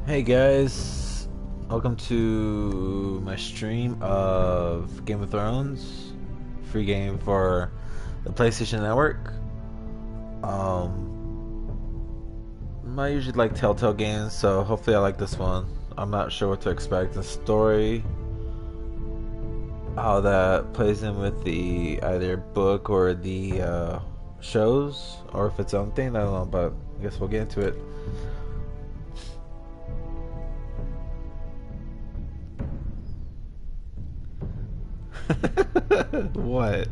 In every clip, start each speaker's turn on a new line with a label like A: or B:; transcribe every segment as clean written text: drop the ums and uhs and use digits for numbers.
A: Hey guys, welcome to my stream of Game of Thrones, free game for the PlayStation Network. I usually like Telltale games, so hopefully I like this one. I'm not sure what to expect. The story, how that plays in with the either book or the shows, or if it's own thing, I don't know, but I guess we'll get into it. What?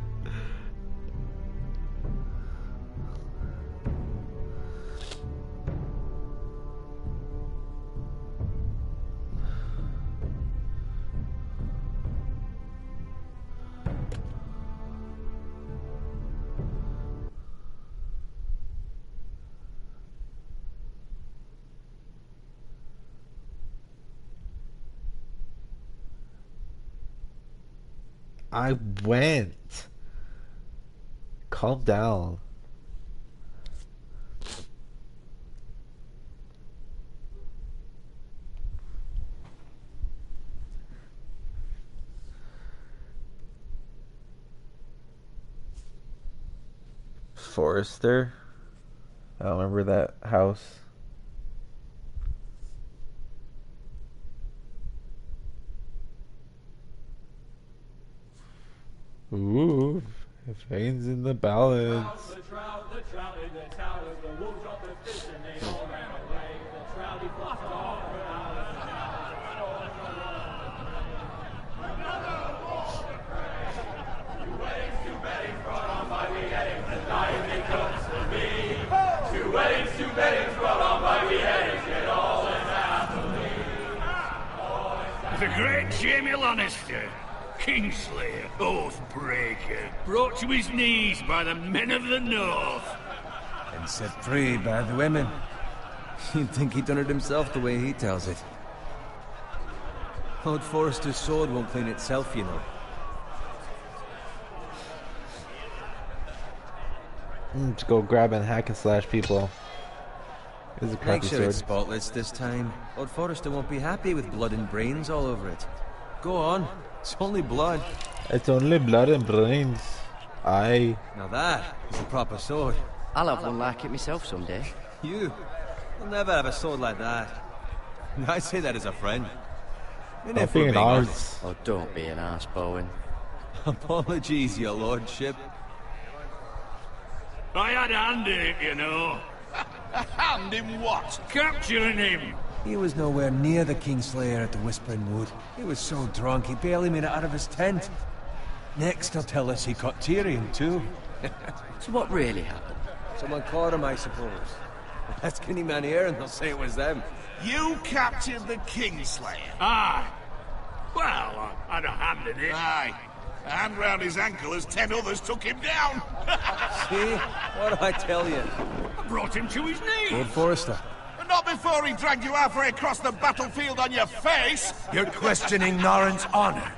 A: I went. Calm down. Forrester? I don't remember that house. Ooh, veins in the balance.
B: The trout in the tower, the wolves dropped the fish and they all ran away. The trouty flopped off. Two weddings brought on by beheadings, and life it comes to me. Two weddings brought on by beheadings, yet all is happily.
C: The great Jaime Lannister, Kingslayer, Oathbreaker, brought to his knees by the men of the North.
D: And set free by the women. You'd think he'd done it himself the way he tells it. Lord Forrester's sword won't clean itself, you know.
A: Just go grab and hack and slash people. This is a
D: Make
A: crappy
D: sure
A: sword.
D: it's spotless this time. Lord Forrester won't be happy with blood and brains all over it. Go on. It's only blood.
A: It's only blood and brains. Aye.
D: Now that is a proper sword.
E: I'll have one like it myself someday.
D: You'll never have a sword like that. I say that as a friend. And if
A: Don't be
D: we're
A: an
D: being
A: arse.
D: honest.
E: Oh, don't be an arse, Bowen.
D: Apologies, your lordship.
C: I had a hand in it, you know.
F: Hand in what?
C: Capturing him.
D: He was nowhere near the Kingslayer at the Whispering Wood. He was so drunk he barely made it out of his tent. Next he'll tell us he caught Tyrion too.
E: So what really happened?
D: Someone caught him, I suppose. Ask any man here and they'll say it was them.
F: You captured the Kingslayer.
C: Aye. Well, I had a hand in it.
F: Aye. A hand round his ankle as 10 others took him down.
D: See? What do I tell you?
C: I brought him to his knees.
D: Lord Forrester.
F: But not before he dragged you halfway across the battlefield on your face.
G: You're questioning Norrin's honor.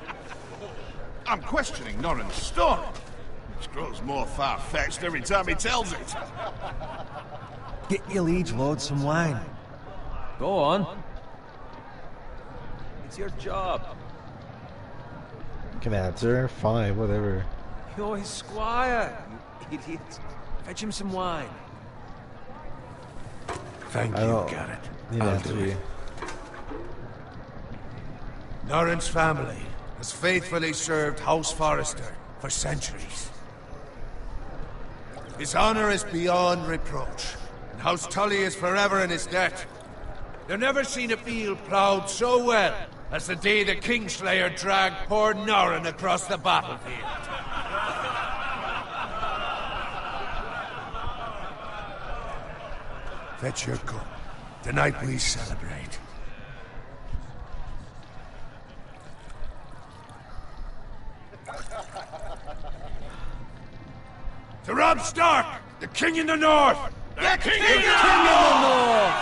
F: I'm questioning Norrin's story, which grows more far-fetched every time he tells it.
D: Get your liege lord some wine. Go on. It's your job.
A: Can answer? Fine, whatever.
D: You're his squire, you idiot. Fetch him some wine.
G: Thank
A: I
G: you,
A: don't
G: Garrett.
A: need
G: I'll
A: answer
G: do
A: you.
G: it. Norrin's family has faithfully served House Forrester for centuries. His honor is beyond reproach, and House Tully is forever in his debt. They've never seen a field ploughed so well as the day the Kingslayer dragged poor Norrin across the battlefield. Fetch your gun. Tonight we celebrate. To Robb Stark, the King in the North!
F: The King
G: King in the North!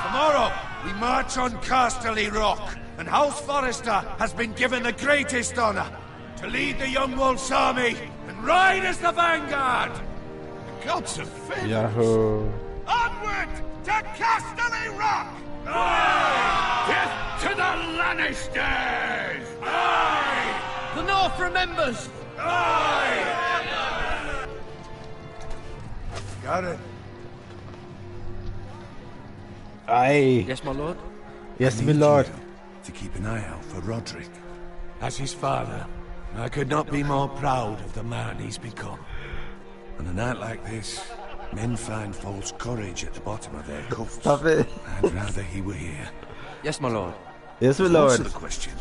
G: Tomorrow, we march on Casterly Rock, and House Forrester has been given the greatest honor to lead the Young Wolf's army and ride as the vanguard!
F: gods of faith.
A: Yahoo!
F: Onward to Casterly Rock! Aye!
C: Lannisters! Aye!
E: The North remembers!
C: Aye!
G: Garrett,
A: Aye.
E: Yes, my lord?
A: Yes,
G: I
A: my
G: need
A: lord.
G: you to keep an eye out for Roderick.
D: As his father, I could not be more proud of the man he's become.
G: On a night like this, men find false courage at the bottom of their cups.
A: Stop it.
G: I'd rather he were here.
E: Yes, my lord.
A: Yes, my
G: Answer
A: lord.
G: the question.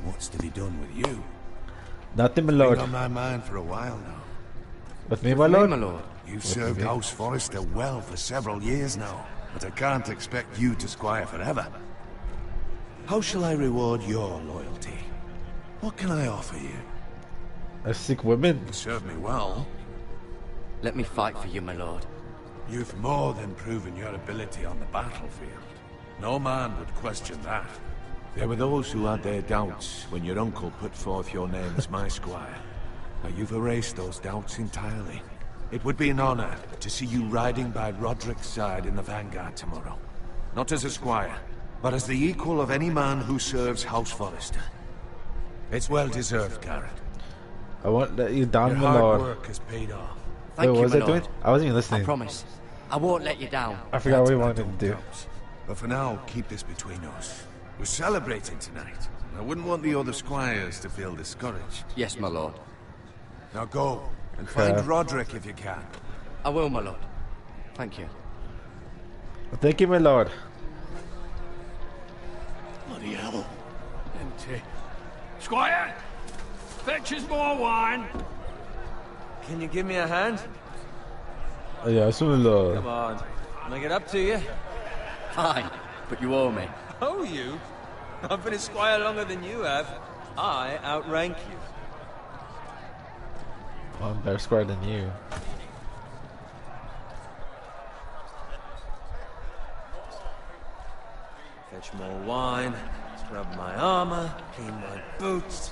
G: What's to be done with you?
A: Nothing, my
G: Been
A: lord.
G: on my mind for a while now.
A: With me, my
E: Me,
A: lord.
E: my lord.
G: You've served House Forrester well for several years now, but I can't expect you to squire forever. How shall I reward your loyalty? What can I offer you?
A: I seek women.
G: You served me well.
E: Let me fight for you, my lord.
G: You've more than proven your ability on the battlefield. No man would question that. There were those who had their doubts when your uncle put forth your name as my squire. Now you've erased those doubts entirely. It would be an honor to see you riding by Roderick's side in the vanguard tomorrow. Not as a squire, but as the equal of any man who serves House Forrester. It's well deserved, Garrett.
A: I won't let you down,
G: Your
A: my
G: hard
A: lord.
G: work has paid off.
E: Thank
A: Wait,
E: you,
A: what was
E: my
A: I
E: lord.
A: doing? I wasn't even
E: I
A: listening.
E: promise. I won't let you down.
A: I forgot what we
G: That's
A: wanted to do.
G: doubts. But for now, keep this between us. We're celebrating tonight. I wouldn't want the other squires to feel discouraged.
E: Yes, my lord.
G: Now go, and find
A: Okay.
G: Roderick if you can.
E: I will, my lord. Thank you.
A: Thank you, my lord.
C: Bloody hell. Empty. Squire! Fetch us more wine.
H: Can you give me a hand?
A: Yes, my lord.
H: Come on. Make it up to you.
E: Fine, but you owe me.
H: Oh, you? I've been a squire longer than you have. I outrank you.
A: Well, I'm better square than you.
H: Fetch more wine, scrub my armor, clean my boots.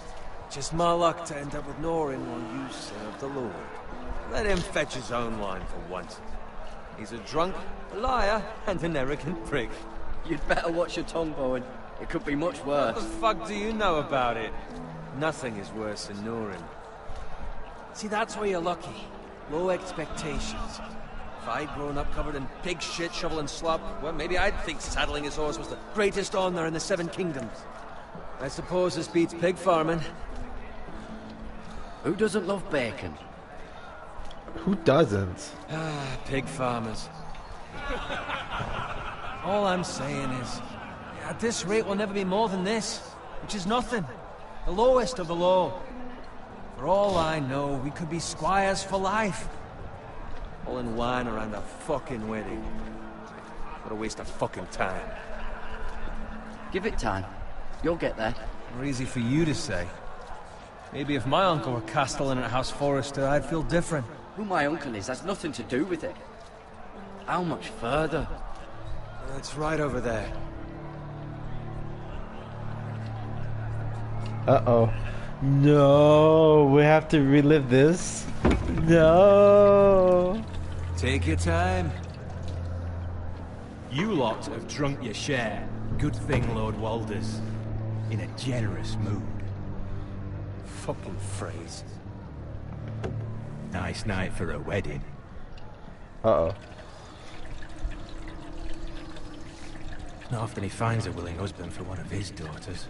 H: Just my luck to end up with Norin while you serve the Lord. Let him fetch his own wine for once. He's a drunk, a liar, and an arrogant prick.
E: You'd better watch your tongue, Bowen. It could be much
H: What
E: worse.
H: the fuck do you know about it? Nothing is worse than Norin. See, that's where you're lucky. Low expectations. If I'd grown up covered in pig shit, shovel and slop, well, maybe I'd think saddling his horse was the greatest honor in the Seven Kingdoms. I suppose this beats pig farming.
E: Who doesn't love bacon?
A: Who doesn't?
H: Ah, pig farmers. All I'm saying is, at this rate we'll never be more than this, which is nothing. The lowest of the low. For all I know, we could be squires for life. All in wine around a fucking wedding. What a waste of fucking time.
E: Give it time. You'll get there.
H: More easy for you to say. Maybe if my uncle were castellan at House Forrester, I'd feel different.
E: Who my uncle is has nothing to do with it. How much further?
H: It's right over there.
A: Uh-oh. No, we have to relive this. No.
H: Take your time.
I: You lot have drunk your share. Good thing Lord Walder's in a generous mood.
H: Fucking phrase.
I: Nice night for a wedding.
A: Uh-oh.
I: Not often he finds a willing husband for one of his daughters.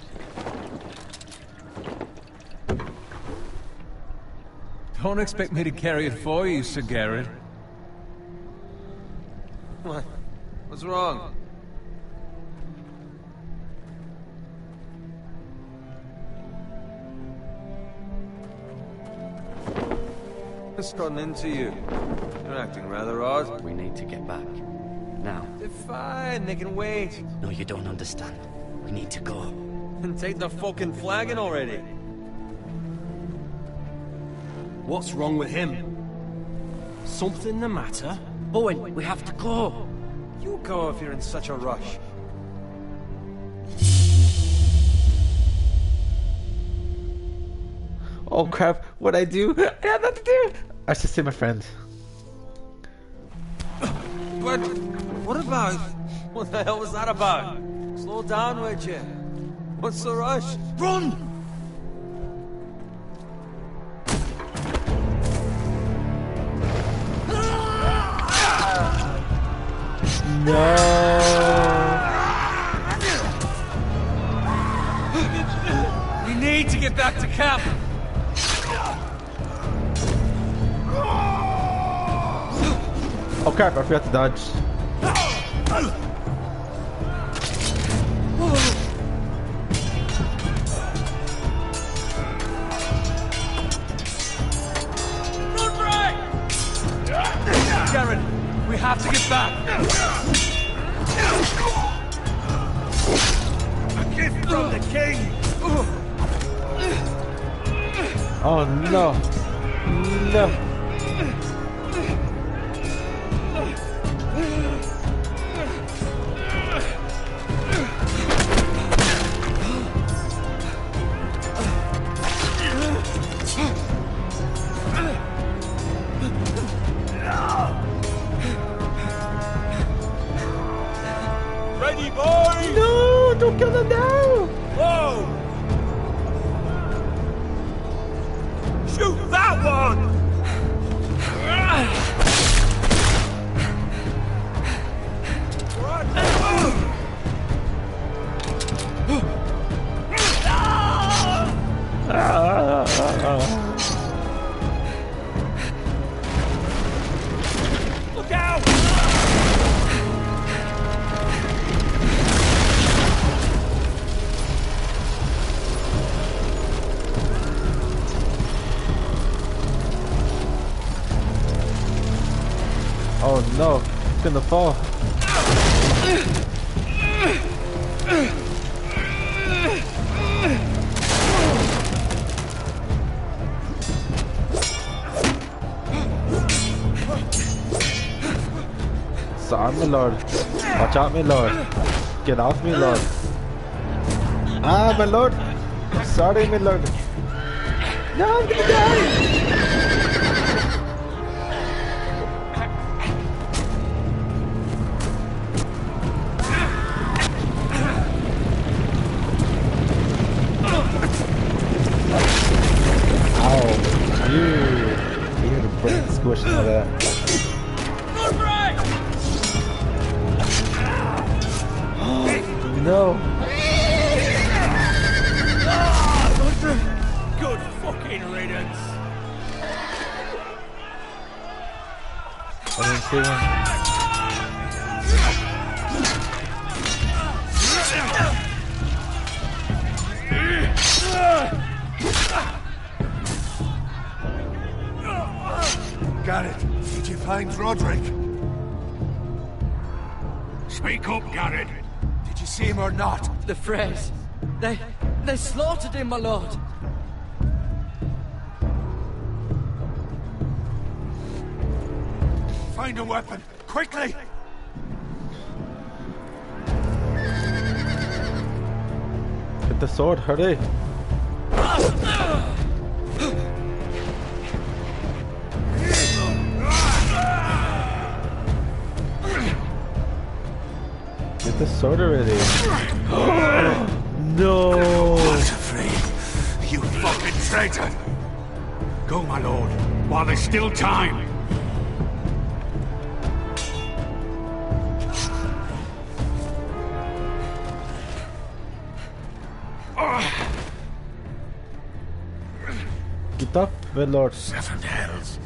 H: Don't expect me to carry it for you, Sir Garrett. What? What's wrong? What's gotten into you? You're acting rather odd.
E: We need to get back. Now.
H: They're fine, they can wait.
E: No, you don't understand. We need to go.
H: And take the fucking flagon already.
I: What's wrong with him? Something the matter?
E: Bowen, we have to go.
H: You go if you're in such a rush.
A: Oh crap, what'd I do? I had nothing to do! I should say my friend.
H: But what about? What the hell was that about? Slow down, would you? What's the rush?
G: Run!
A: No.
H: We need to get back to camp.
A: Oh crap! I forgot to dodge.
H: Garen, we have to get back.
G: A gift from the king!
A: Oh no! No!
G: Ready, boys!
A: No! Don't kill them now!
G: Whoa! Shoot that one!
C: Look out!
A: Oh no! It's gonna fall. Sorry, my lord. Watch out, my lord. Get off me, lord. Ah, my lord. Sorry, my lord. No, I'm gonna die. Ow. You hear the brain squishing all that. No.
C: Good fucking riddance.
A: I didn't see one.
G: Garrett, did you find Roderick?
C: Speak up, Garrett.
G: Did you see him or not?
E: The Freys. They slaughtered him, my lord.
G: Find a weapon, quickly!
A: Get the sword, hurry. Get the sword already. No.
G: Walter Frey, you fucking traitor!
C: Go, my lord, while there's still time.
A: Get up, my lord.
G: Seven hells.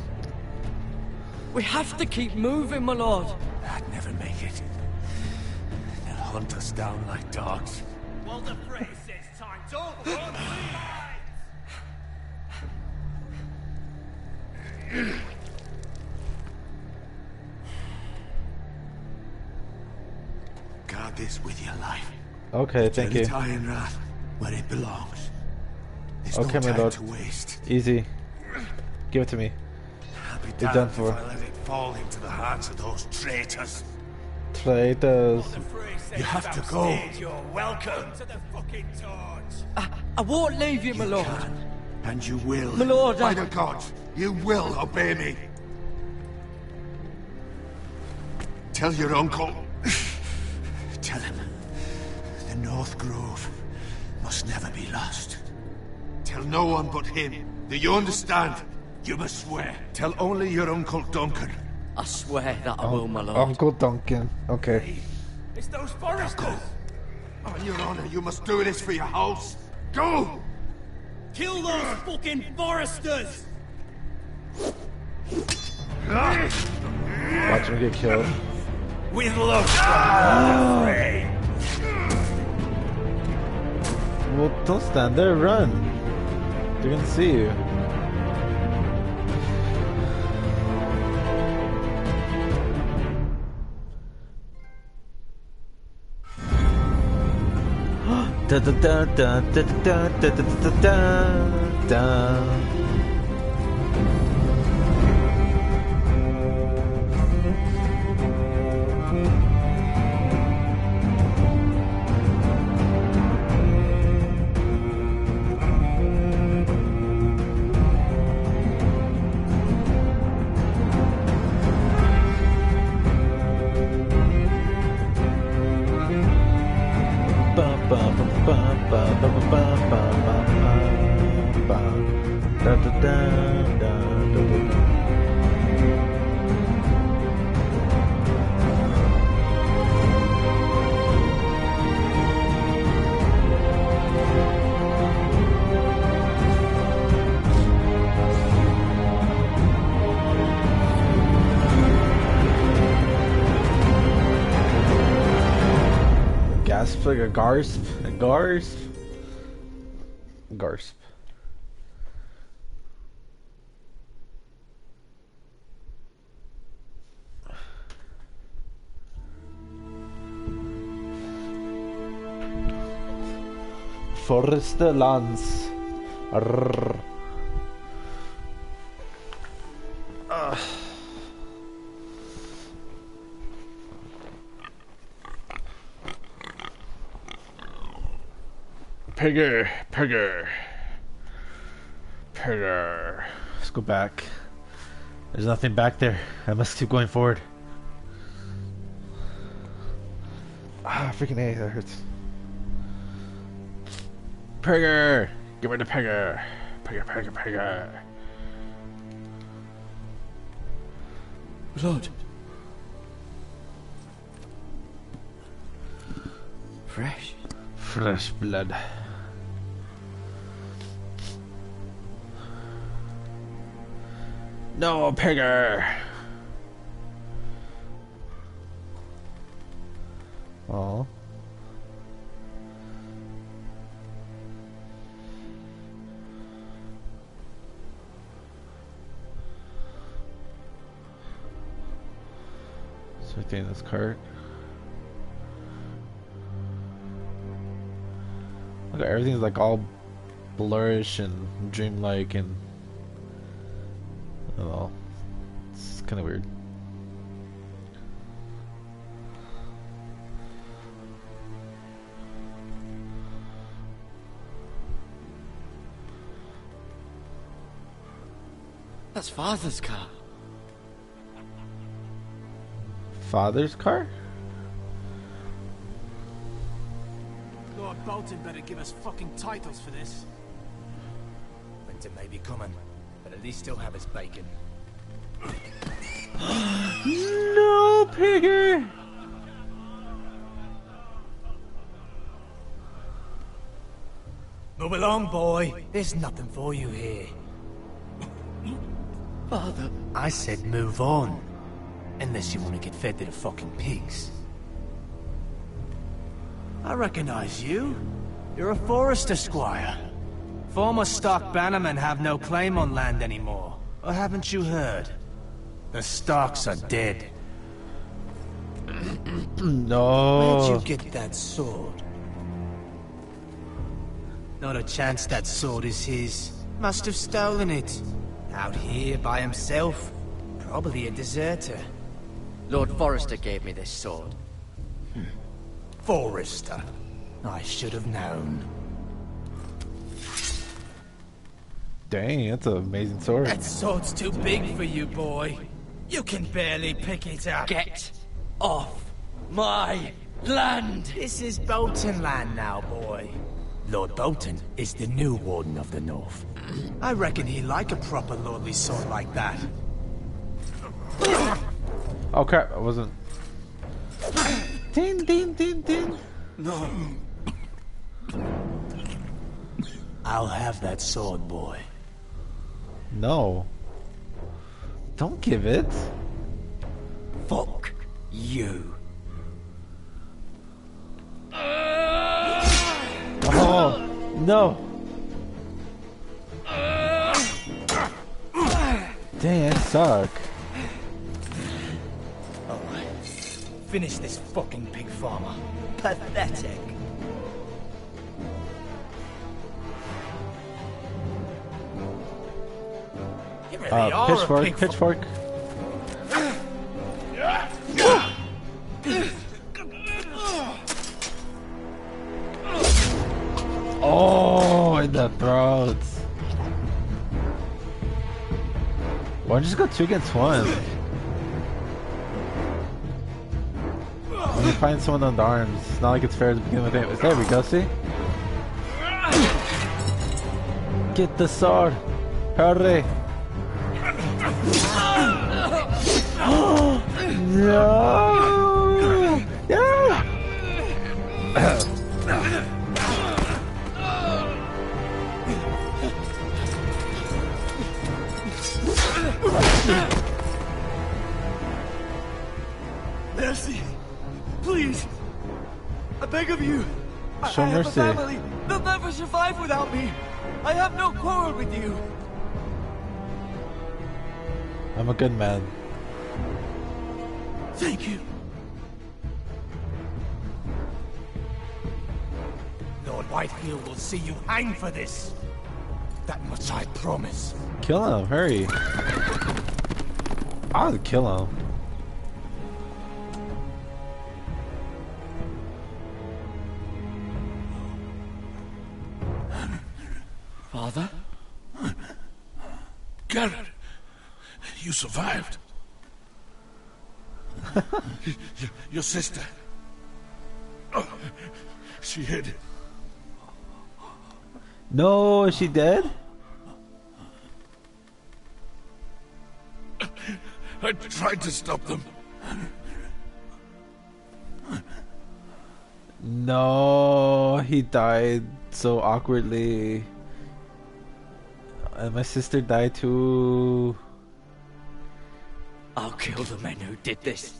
E: We have to keep moving, my lord.
G: I'd never make it. They'll hunt us down like dogs.
C: Walter Frey says time's over.
G: Guard this with your life.
A: Okay, thank you.
G: Tell it Iron Wrath where it belongs. There's
A: Okay,
G: no
A: my
G: time
A: lord.
G: to waste.
A: Easy. Give it to me.
G: I'll be
A: You're
G: damned
A: done
G: if
A: for.
G: I let it fall into the hands of those traitors.
A: Traitors.
G: You have to go.
C: You're welcome to the fucking torch.
E: I won't leave you, my
G: You
E: lord.
G: can, and you will.
E: My lord,
G: By
E: I-
G: the gods, you will obey me. Tell your uncle. Tell him the North Grove must never be lost. Tell no one but him. Do you understand? You must swear. Tell only your Uncle Duncan.
E: I swear that I will, my lord.
A: Uncle Duncan. Okay.
C: It's those foresters!
G: On your honor, you must do this for your house. Go!
C: Kill those fucking foresters!
A: Watch him get killed.
C: With love, afraid.
A: Well, don't stand there. Run. They're gonna see you. Da da da da da da da da da da. Gasp like a garsp, a garsp, garsp. Forrester Lance. Arrrr. Pigger, pigger, pigger. Let's go back. There's nothing back there. I must keep going forward. Ah, freaking A, that hurts. Pigger! Give me the pigger! Pigger, pigger, pigger.
E: Blood. Fresh.
A: Fresh blood. No, pigger! Oh. So I think this cart. Look, everything's like all blurrish and dreamlike, and I don't know. It's kind of weird.
E: That's Father's car.
A: Father's car?
I: Lord Bolton better give us fucking titles for this.
J: Winter may be coming, but at least he'll have his bacon.
A: No, pigger!
J: Move along, boy. There's nothing for you here.
E: Father.
J: I said move on. Unless you want to get fed to the fucking pigs. I recognize you. You're a Forrester squire. Former Stark bannermen have no claim on land anymore. Or haven't you heard? The Starks are dead.
A: No.
J: Where'd you get that sword? Not a chance that sword is his. Must have stolen it. Out here by himself. Probably a deserter.
E: Lord Forrester gave me this sword.
J: Forrester. I should have known.
A: Dang, that's an amazing sword.
J: That sword's too big for you, boy. You can barely pick it up.
E: Get off my land!
J: This is Bolton land now, boy. Lord Bolton is the new Warden of the North. I reckon he'd like a proper lordly sword like that.
A: Oh crap, I wasn't. Din din din din.
J: No. I'll have that sword, boy.
A: No. Don't give it.
J: Fuck you.
A: Oh no. Dang, that suck.
J: Alright. Finish this fucking pig farmer. Pathetic. You really are a
A: pitchfork,
J: pig
A: pitchfork. Oh, in the throat. Why don't you just go 2 against 1? When you find someone on the arms, it's not like it's fair to begin with it. There we go, see? Get the sword! Hurry! No! No!
J: Mercy! Please! I beg of you!
A: Show
J: I have
A: mercy.
J: a family! They'll never survive without me! I have no quarrel with you!
A: I'm a good man.
J: Thank you! Lord Whitehill will see you hang for this! That much I promise.
A: Kill him, hurry. I would kill him.
E: Father?
F: Garrett, you survived. Your sister. Oh, she hid.
A: No, is she dead?
F: I tried to stop them.
A: No, he died so awkwardly. And my sister died too.
E: I'll kill the men who did this.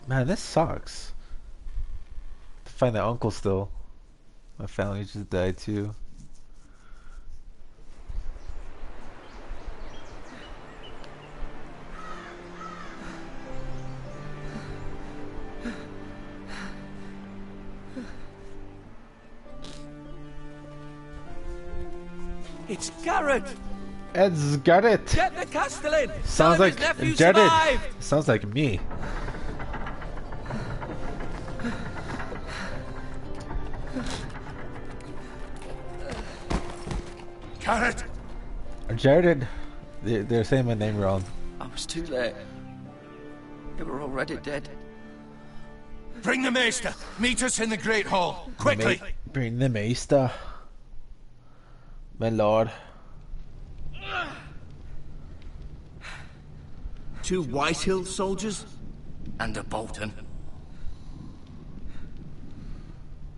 A: Man, this sucks. To find that uncle still. My family just died too.
J: It's Garrett!
A: It's Garrett!
J: Get the Castellan!
A: Sounds
J: Tell him
A: like
J: his nephew
A: Garrett!
J: survived!
A: Sounds like me.
F: Garrett!
A: Jared, they're saying my name wrong.
E: I was too late. They were already dead.
G: Bring the Maester. Meet us in the Great Hall. Quickly.
A: Bring the Maester. My lord.
K: 2 Whitehill soldiers?
E: And a Bolton.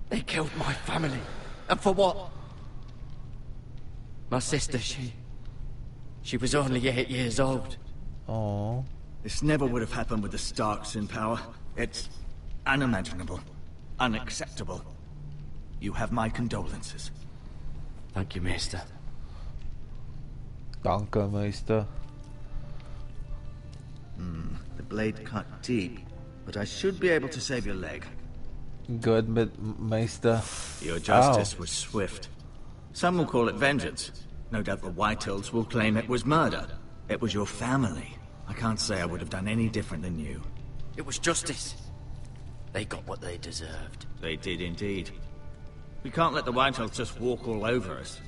E: They killed my family. And for what? My sister, she was only 8 years old.
A: Oh.
K: This never would have happened with the Starks in power. It's unimaginable. Unacceptable. You have my condolences.
E: Thank you, Maester.
A: Danke, Meister.
K: The blade cut deep, but I should be able to save your leg.
A: Good, Meister.
K: Your justice was swift. Some will call it vengeance. No doubt the Whitehills will claim it was murder. It was your family. I can't say I would have done any different than you.
E: It was justice. They got what they deserved.
K: They did indeed. We can't let the Whitehills just walk all over us.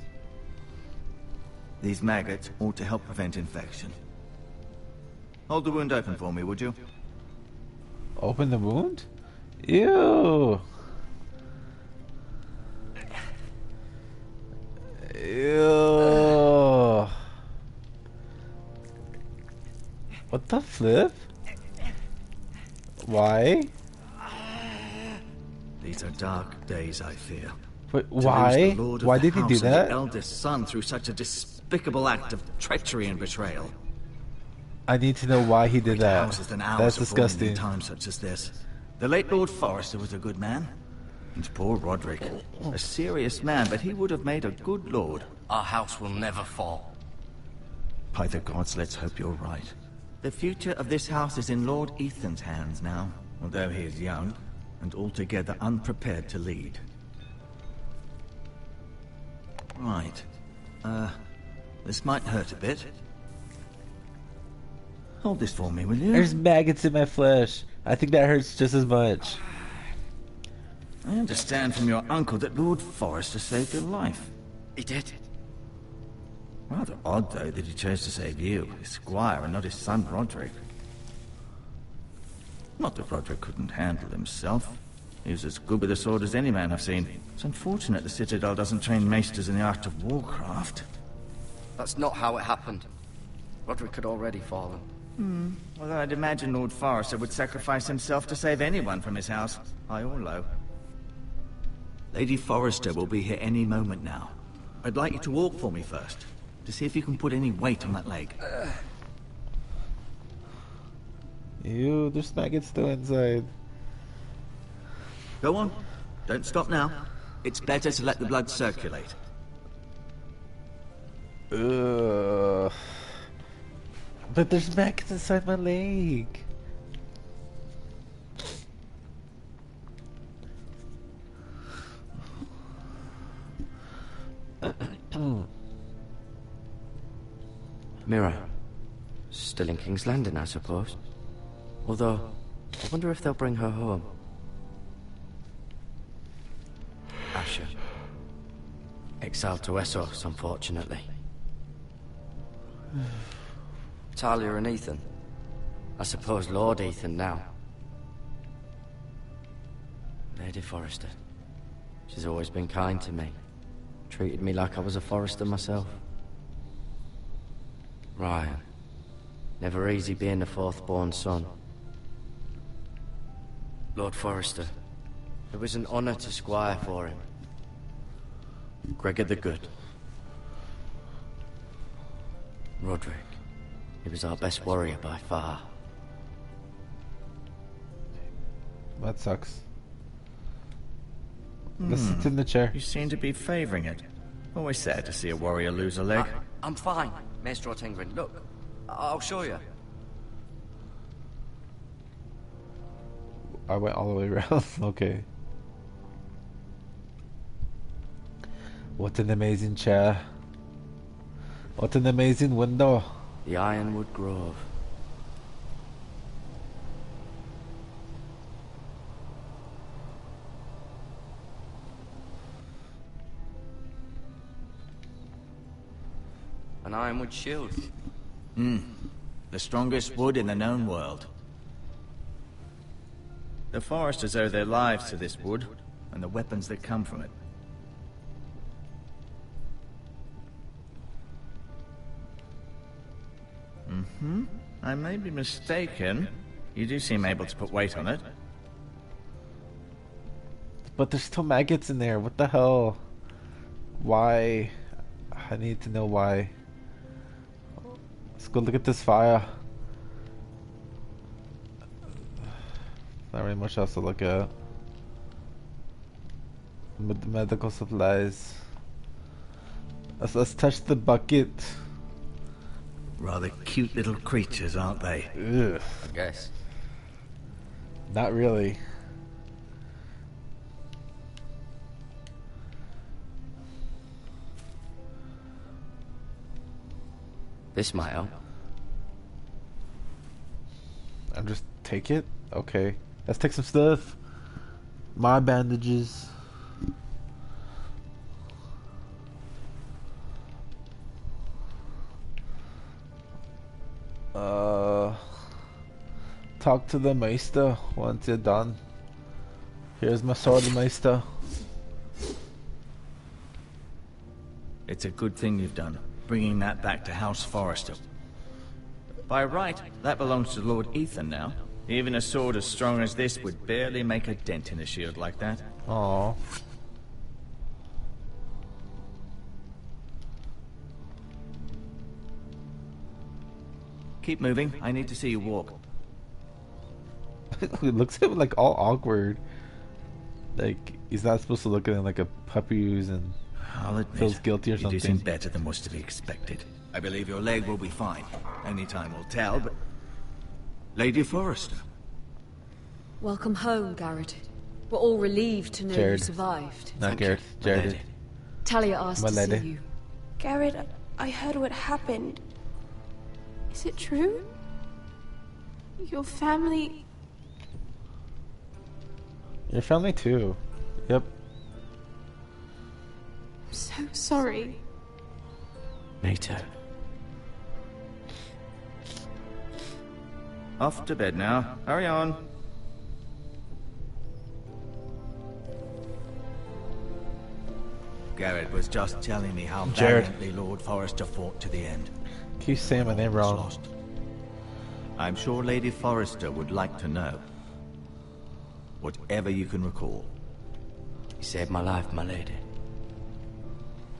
K: These maggots ought to help prevent infection. Hold the wound open for me, would you?
A: Open the wound? Ew. the flip? Why?
K: These are dark days, I fear.
A: Wait,
K: To lose
A: why?
K: the lord of
A: Why
K: the
A: did he
K: house
A: do
K: and
A: that?
K: The eldest son through such a despicable act of treachery and betrayal.
A: I need to know why he did that.
K: Houses than ours
A: That's
K: are falling
A: disgusting.
K: in times such as this. The late Lord Forrester was a good man. And poor Roderick, a serious man, but he would have made a good lord.
E: Our house will never fall.
K: By the gods, let's hope you're right. The future of this house is in Lord Ethan's hands now, although he is young and altogether unprepared to lead. Right. This might hurt a bit. Hold this for me, will you?
A: There's maggots in my flesh. I think that hurts just as much.
K: I understand from your uncle that Lord Forrester saved your life.
E: He did.
K: Rather odd, though, that he chose to save you, his squire, and not his son Roderick. Not that Roderick couldn't handle himself. He was as good with a sword as any man I've seen. It's unfortunate the Citadel doesn't train maesters in the art of warcraft.
E: That's not how it happened. Roderick had already fallen.
K: Although I'd imagine Lord Forrester would sacrifice himself to save anyone from his house, high or low. Lady Forrester will be here any moment now. I'd like you to walk for me first, to see if you can put any weight on that leg.
A: Ew, there's maggots still inside.
K: Go on. Don't stop now. It's better to let the blood circulate.
A: Ugh. But there's maggots inside my leg.
E: Mira. Still in King's Landing, I suppose. Although, I wonder if they'll bring her home. Asher. Exiled to Essos, unfortunately. Talia and Ethan. I suppose Lord Ethan now. Lady Forrester. She's always been kind to me. Treated me like I was a Forrester myself. Ryan. Never easy being the fourth-born son. Lord Forrester. It was an honor to squire for him. Gregor the Good. Roderick. He was our best warrior by far.
A: That sucks. Let's sit in the chair.
K: You seem to be favoring it. Always sad to see a warrior lose a leg.
E: I'm fine, Maester Ortengrin. Look, I'll show you.
A: I went all the way around. Okay. What an amazing chair. What an amazing window.
E: The Ironwood Grove. An ironwood shield.
K: The strongest wood in the known world. The Foresters owe their lives to this wood, and the weapons that come from it. I may be mistaken. You do seem able to put weight on it.
A: But there's still maggots in there. What the hell? Why? I need to know why. Let's go look at this fire. Not really much else to look at. Medical supplies. Let's touch the bucket.
K: Rather cute little creatures, aren't they?
A: Ugh.
E: I guess.
A: Not really.
E: This might help.
A: I'll just take it? Okay. Let's take some stuff. My bandages. Talk to the Maester once you're done. Here's my sword, Maester.
K: It's a good thing you've done, bringing that back to House Forrester. By right, that belongs to Lord Ethan now. Even a sword as strong as this would barely make a dent in a shield like that.
A: Aww.
K: Keep moving. I need to see you walk.
A: It looks at him like all awkward. Like he's not supposed to look at him like a puppy who's and
K: I'll admit,
A: feels guilty or
K: you do seem
A: something.
K: better than was to be expected. I believe your leg will be fine. Only time will tell, but... Lady Forrester.
L: Welcome home, Garrett. We're all relieved to know you
A: Jared.
L: survived.
A: Not Garrett. Jared.
L: Talia asked
A: My
L: to see
A: lady.
L: you.
M: Garrett, I heard what happened. Is it true? Your family...
A: Your family too. Yep.
M: I'm so sorry.
E: Me too.
K: Off to bed now. Hurry on. Garrett was just telling me how
A: Jared.
K: valiantly Lord Forrester fought to the end.
A: Keep saying my name wrong.
K: Lost. I'm sure Lady Forrester would like to know. Whatever you can recall.
E: You saved my life, my lady.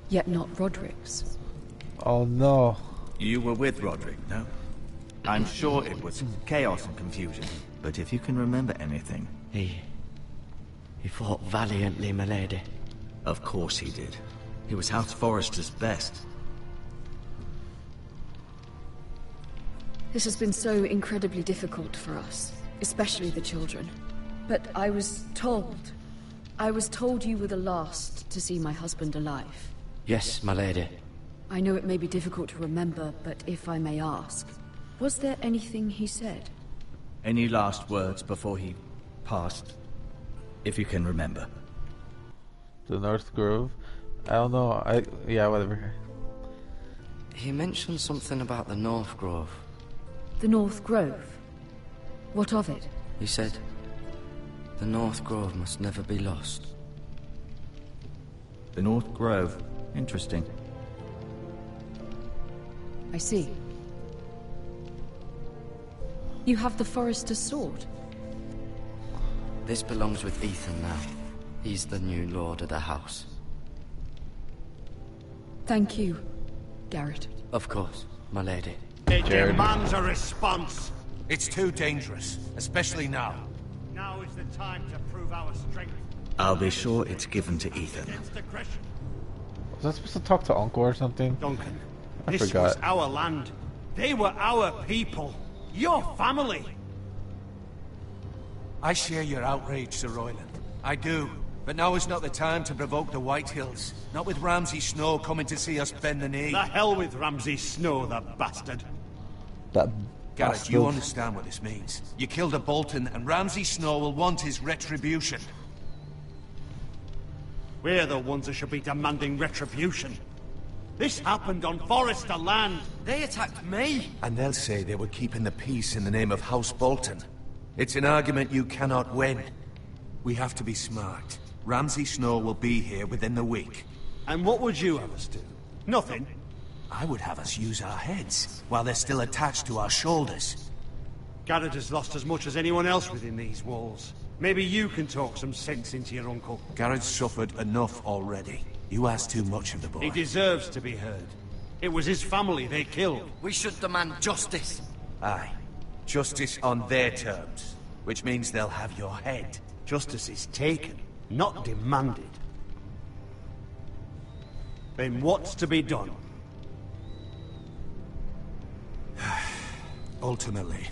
L: Yet not Roderick's.
A: Oh no.
K: You were with Roderick, no? I'm sure it was chaos and confusion. But if you can remember anything...
E: He fought valiantly, my lady.
K: Of course he did. He was House Forrester's best.
L: This has been so incredibly difficult for us, especially the children. But I was told you were the last to see my husband alive.
E: Yes, my lady.
L: I know it may be difficult to remember, but if I may ask, was there anything he said?
K: Any last words before he passed? If you can remember.
A: The North Grove? I don't know. Yeah, whatever.
E: He mentioned something about the North Grove.
L: The North Grove? What of it?
E: He said, the North Grove must never be lost.
K: The North Grove. Interesting.
L: I see. You have the Forester's sword.
E: This belongs with Ethan now. He's the new lord of the house.
L: Thank you, Garrett.
E: Of course, my lady.
G: It
A: Jared.
G: demands a response.
J: It's too dangerous, especially now.
G: Now is the time to prove our strength.
K: I'll be sure it's given to Ethan.
G: Against aggression.
A: Was I supposed to talk to Uncle or something?
G: Duncan,
A: I
G: this
A: forgot.
G: was our land. They were our people. Your family.
J: I share your outrage, Sir Royland. I do. But now is not the time to provoke the Whitehills. Not with Ramsay Snow coming to see us bend the knee.
G: The hell with Ramsay Snow, the bastard.
A: That
J: Garrett,
A: bastard.
J: you understand what this means. You killed a Bolton, and Ramsay Snow will want his retribution.
G: We're the ones that should be demanding retribution. This happened on Forrester land.
E: They attacked me!
J: And they'll say they were keeping the peace in the name of House Bolton. It's an argument you cannot win. We have to be smart. Ramsay Snow will be here within the week.
G: And what would you have us do? Nothing.
J: I would have us use our heads, while they're still attached to our shoulders.
G: Garrett has lost as much as anyone else within these walls. Maybe you can talk some sense into your uncle.
J: Garrett's suffered enough already. You ask too much of the boy.
G: He deserves to be heard. It was his family they killed.
E: We should demand justice.
J: Aye. Justice on their terms. Which means they'll have your head.
G: Justice is taken, not demanded. Then what's to be done?
J: Ultimately,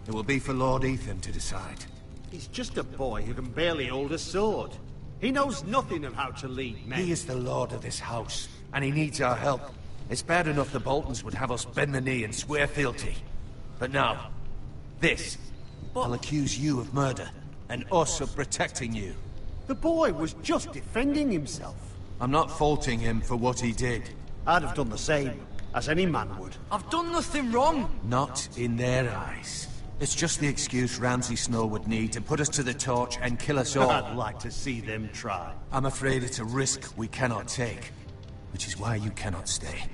J: it will be for Lord Ethan to decide.
G: He's just a boy who can barely hold a sword. He knows nothing of how to lead men.
J: He is the lord of this house, and he needs our help. It's bad enough the Boltons would have us bend the knee and swear fealty. But now, this. I'll accuse you of murder, and us of protecting you.
G: The boy was just defending himself.
J: I'm not faulting him for what he did.
G: I'd have done the same, as any man would.
E: I've done nothing wrong!
J: Not in their eyes. It's just the excuse Ramsay Snow would need to put us to the torch and kill us all.
G: I'd like to see them try.
J: I'm afraid it's a risk we cannot take, which is why you cannot stay.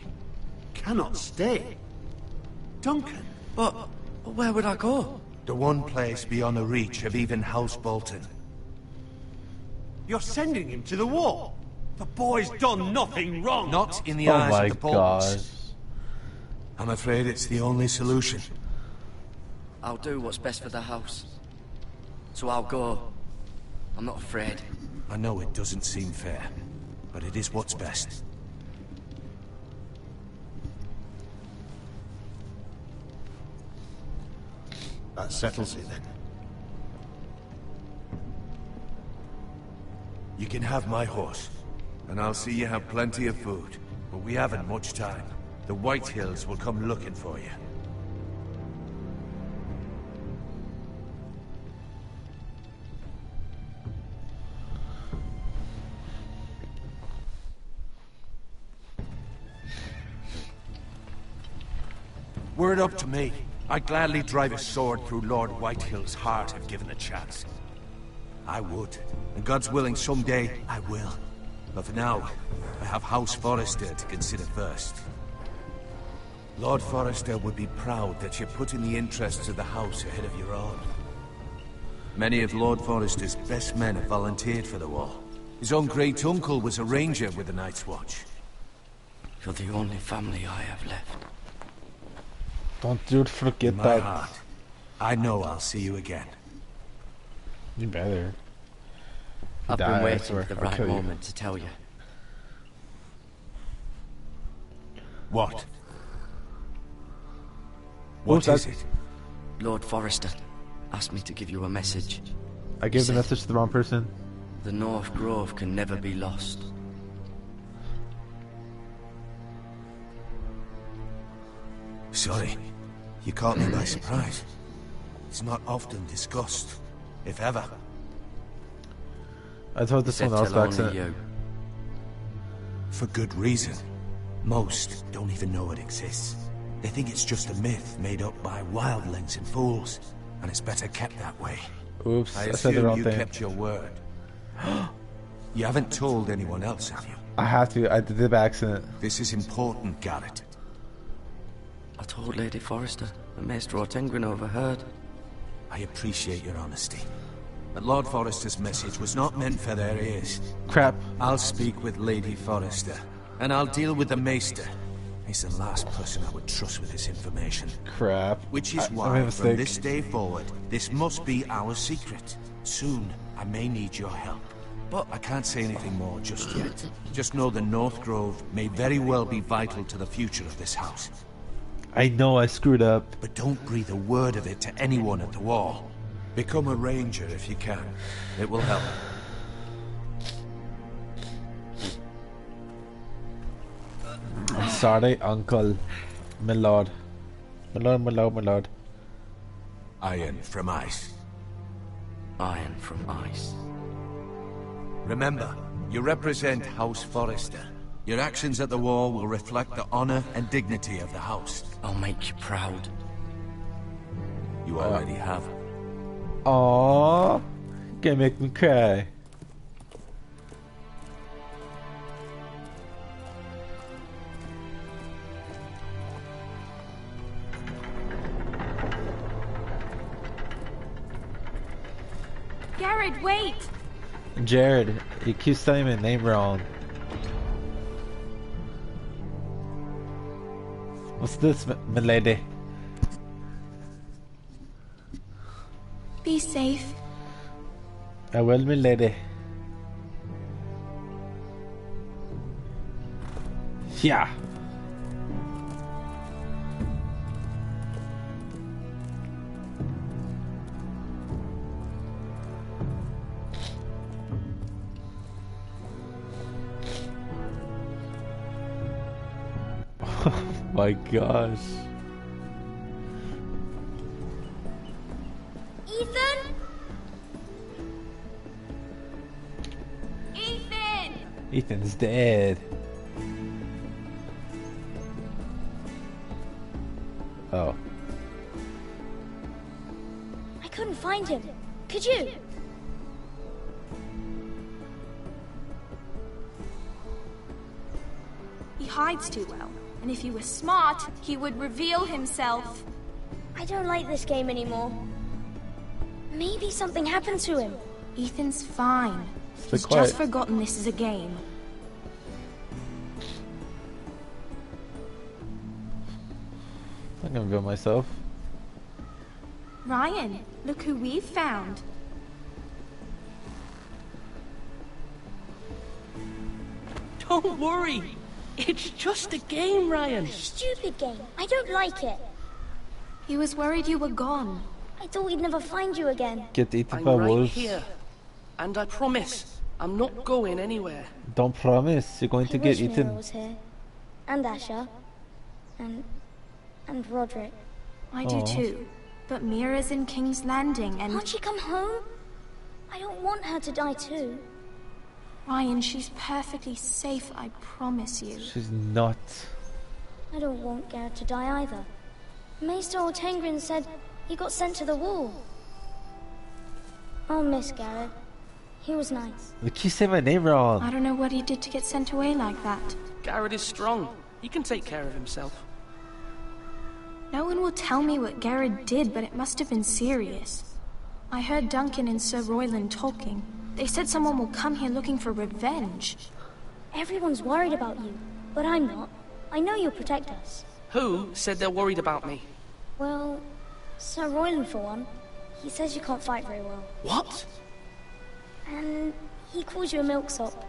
G: Cannot stay? Duncan,
E: But where would I go?
G: The one place beyond the reach of even House Bolton.
I: You're sending him to the war? The boy's done nothing wrong.
G: Not in the
A: Oh
G: eyes
A: my
G: of the Boltons. I'm afraid it's the only solution.
E: I'll do what's best for the house. So I'll go. I'm not afraid.
G: I know it doesn't seem fair, but it is what's best.
F: That settles it then.
G: You can have my horse, and I'll see you have plenty of food. But we haven't much time. The White Hills will come looking for you. Were it up to me, I'd gladly drive a sword through Lord Whitehill's heart if given a chance. I would, and God's willing someday I will. But for now, I have House Forrester to consider first. Lord Forrester would be proud that you're putting the interests of the house ahead of your own. Many of Lord Forrester's best men have volunteered for the war. His own great-uncle was a ranger with the Night's Watch.
E: You're the only family I have left.
A: Don't you forget
G: In my
A: that.
G: heart, I know I'll see you again.
A: You better.
E: I've
A: Die,
E: been
A: I
E: waiting
A: swear.
E: for the
A: I'll
E: right
A: kill you.
E: moment to tell you.
G: What?
A: What
G: What is
A: that?
G: it?
E: Lord Forrester asked me to give you a message.
A: I gave the
E: Said-
A: message to the wrong person.
E: The North Grove can never be lost.
G: Sorry, you caught me by surprise. It's not often discussed, if ever.
A: I told this
E: Said
A: one else
E: tell
A: back
E: only
A: to
E: you.
G: For good reason. Most don't even know it exists. They think it's just a myth made up by wildlings and fools, and it's better kept that way.
A: Oops,
G: I
A: I said the
G: assume
A: wrong
G: you
A: thing.
G: kept your word. You haven't told anyone else, have you?
A: I have to. I did it by accident.
G: This is important, Garrett.
E: I told Lady Forrester, and Maester Ortengrin overheard.
G: I appreciate your honesty. But Lord Forrester's message was not meant for their ears.
A: Crap.
G: I'll speak with Lady Forrester, and I'll deal with the Maester. He's the last person I would trust with this information.
A: Crap.
G: Which is
A: I made a
G: why, from
A: mistake.
G: this day forward, this must be our secret. Soon, I may need your help. But I can't say anything more just yet. Just know the North Grove may very well be vital to the future of this house.
A: I know I screwed up.
G: But don't breathe a word of it to anyone at the wall. Become a ranger if you can. It will help.
A: I'm sorry, Uncle. My lord. My lord, my lord, my lord.
G: Iron from ice.
E: Iron from ice.
G: Remember, you represent House Forrester. Your actions at the war will reflect the honor and dignity of the house.
E: I'll make you proud.
G: You already have.
A: Aww. Gonna make me cry.
M: Garrett, wait!
A: Jared, he keeps telling my name wrong. What's this, my lady?
M: Be safe.
A: I will, my lady. Yeah. Oh my gosh.
M: Ethan? Ethan!
A: Ethan's dead. Oh.
N: I couldn't find him. Could you?
M: He hides too well, and if he was smart, he would reveal himself.
N: I don't like this game anymore. Maybe something happened to him.
M: Ethan's fine.
A: Stay
M: He's
A: quiet.
M: just forgotten this is a game.
A: I'm gonna go myself.
M: Ryan, look who we've found.
O: Don't worry. It's just a game, Ryan.
N: Stupid game. I don't like it.
M: He was worried you were gone.
N: I thought we'd never find you again.
A: Get eaten
O: I'm
A: by
O: right
A: wolves.
O: here. And I promise, I'm not going anywhere.
A: Don't promise. You're going to
N: I
A: get
N: wish Mira
A: eaten.
N: was here. And Asher. And Roderick.
M: I do
A: Aw.
M: too. But Mira's in King's Landing and...
N: Can't she come home? I don't want her to die too.
M: Ryan, she's perfectly safe, I promise you.
A: She's not.
N: I don't want Garrett to die either. Maester Ortengrin said he got sent to the wall. I'll miss Garrett. He was nice.
A: You keep saying my name wrong.
M: I don't know what he did to get sent away like that.
O: Garrett is strong. He can take care of himself.
M: No one will tell me what Garrett did, but it must have been serious. I heard Duncan and Sir Royland talking. They said someone will come here looking for revenge.
N: Everyone's worried about you, but I'm not. I know you'll protect us.
O: Who said they're worried about me?
N: Well, Sir Royland for one. He says you can't fight very well.
O: What?
N: And he calls you a milksop.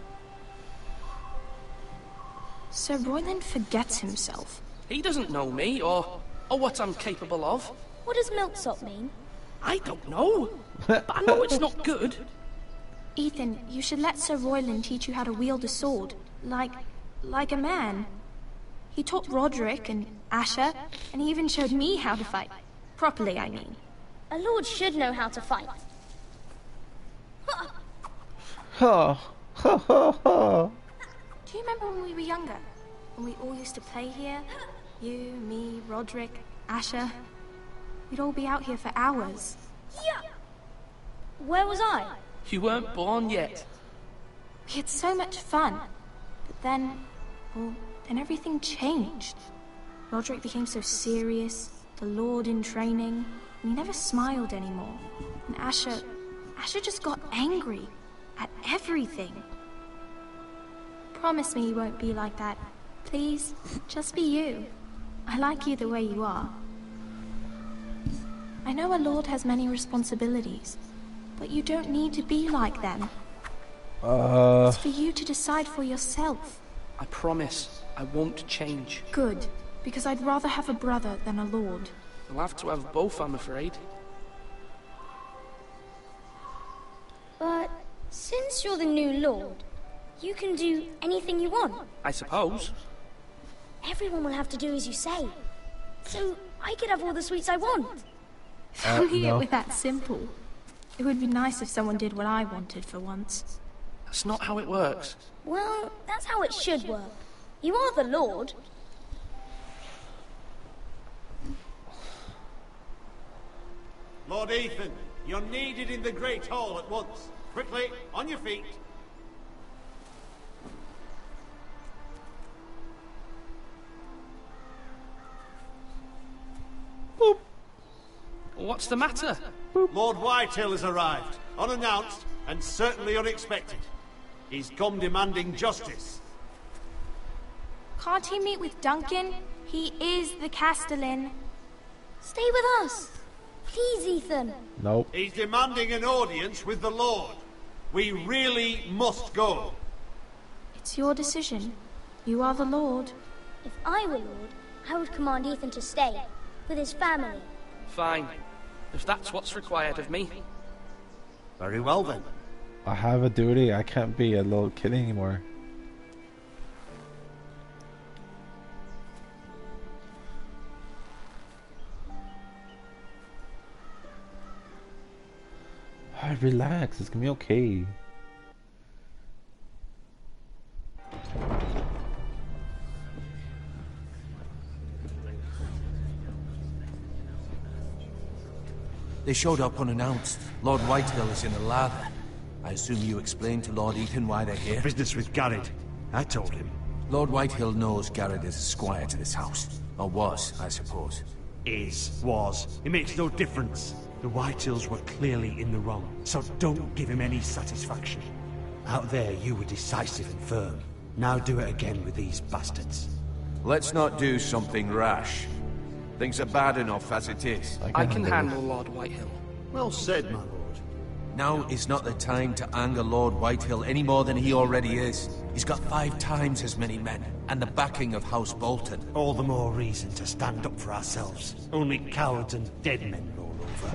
M: Sir Royland forgets himself.
O: He doesn't know me, or what I'm capable of.
N: What does milksop mean?
O: I don't know. But I know it's not good.
M: Ethan, you should let Sir Royland teach you how to wield a sword. Like a man. He taught Roderick and Asher, and he even showed me how to fight. Properly, I mean.
N: A lord should know how to fight.
A: Ha ha ha ha.
M: Do you remember when we were younger? When we all used to play here? You, me, Roderick, Asher. We'd all be out here for hours.
N: Yeah. Where was I?
O: You weren't born yet.
M: We had so much fun. But then, well, then everything changed. Roderick became so serious, the Lord in training, and he never smiled anymore. And Asher just got angry at everything. Promise me you won't be like that. Please, just be you. I like you the way you are. I know a lord has many responsibilities, but you don't need to be like them. It's for you to decide for yourself.
O: I promise I won't change.
M: Good, because I'd rather have a brother than a lord.
O: I'll have to have both, I'm afraid.
N: But since you're the new lord, you can do anything you want.
O: I suppose.
N: Everyone will have to do as you say. So I could have all the sweets I want.
M: If only it were that simple. It would be nice if someone did what I wanted for once.
O: That's not how it works.
N: Well, that's how it should work. You are the lord.
P: Lord Ethan, you're needed in the Great Hall at once. Quickly, on your feet.
O: Boop. What's the matter?
P: Lord Whitehill has arrived, unannounced and certainly unexpected. He's come demanding justice.
M: Can't he meet with Duncan? He is the Castellan.
N: Stay with us. Please, Ethan.
A: Nope.
P: He's demanding an audience with the Lord. We really must go.
M: It's your decision. You are the Lord.
N: If I were lord, I would command Ethan to stay, with his family.
O: Fine. If that's what's required of me.
P: Very well then.
A: I have a duty. I can't be a little kid anymore. Relax, it's gonna be okay.
D: They showed up unannounced. Lord Whitehill is in a lather. I assume you explained to Lord Ethan why they're here?
P: Business with Garrett. I told him.
D: Lord Whitehill knows Garrett is a squire to this house. Or was, I suppose.
P: Is, was, it makes no difference. The Whitehills were clearly in the wrong, so don't give him any satisfaction. Out there, you were decisive and firm. Now do it again with these bastards.
G: Let's not do something rash. Things are bad enough as it is.
O: I can handle Lord Whitehill.
P: Well said, my lord.
H: Now is not the time to anger Lord Whitehill any more than he already is. He's got 5 times as many men, and the backing of House Bolton.
P: All the more reason to stand up for ourselves. Only cowards and dead men roll over.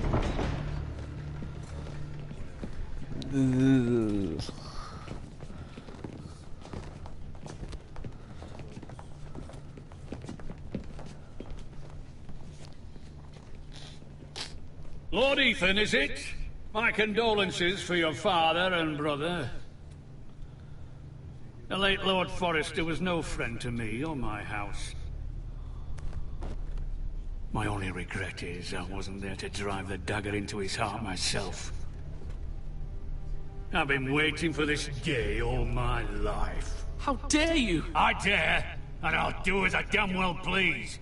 C: Lord Ethan, is it? My condolences for your father and brother. The late Lord Forrester was no friend to me or my house. My only regret is I wasn't there to drive the dagger into his heart myself. I've been waiting for this day all my life.
O: How dare you?
C: I dare, and I'll do as I damn well please.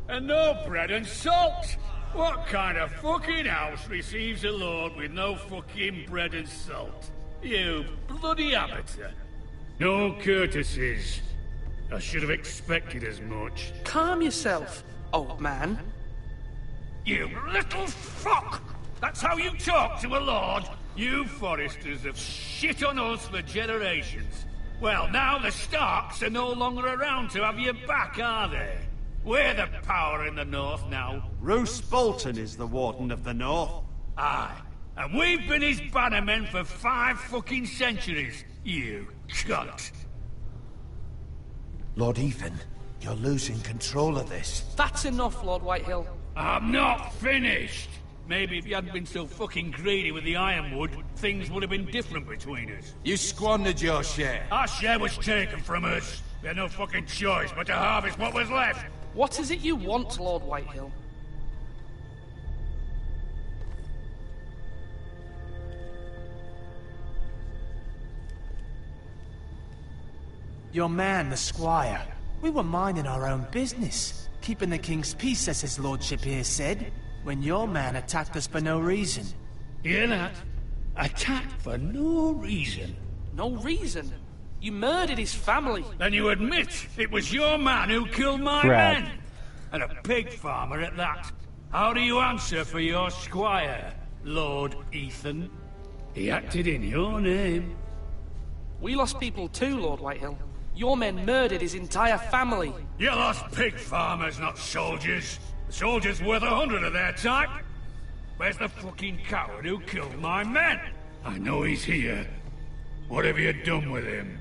C: And no bread and salt! What kind of fucking house receives a lord with no fucking bread and salt? You bloody amateur. No courtesies. I should have expected as much.
O: Calm yourself, old man.
C: You little fuck! That's how you talk to a lord? You Forresters have shit on us for generations. Well, now the Starks are no longer around to have your back, are they? We're the power in the north now.
P: Roose Bolton is the Warden of the North.
C: Aye. And we've been his bannermen for 5 fucking centuries. You cunt.
D: Lord Ethan, you're losing control of this.
O: That's enough, Lord Whitehill.
C: I'm not finished. Maybe if you hadn't been so fucking greedy with the ironwood, things would have been different between us.
H: You squandered your share.
C: Our share was taken from us. We had no fucking choice but to harvest what was left.
O: What is it you want, Lord Whitehill?
J: Your man, the squire. We were minding our own business. Keeping the king's peace, as his lordship here said. When your man attacked us for no reason.
C: Hear that? Attacked for no reason.
O: No reason? You murdered his family.
C: Then you admit it was your man who killed my
A: Brad.
C: men. And a pig farmer at that. How do you answer for your squire, Lord Ethan? He acted in your name.
O: We lost people too, Lord Whitehill. Your men murdered his entire family.
C: You lost pig farmers, not soldiers. The soldiers worth 100 of their type. Where's the fucking coward who killed my men? I know he's here. What have you done with him?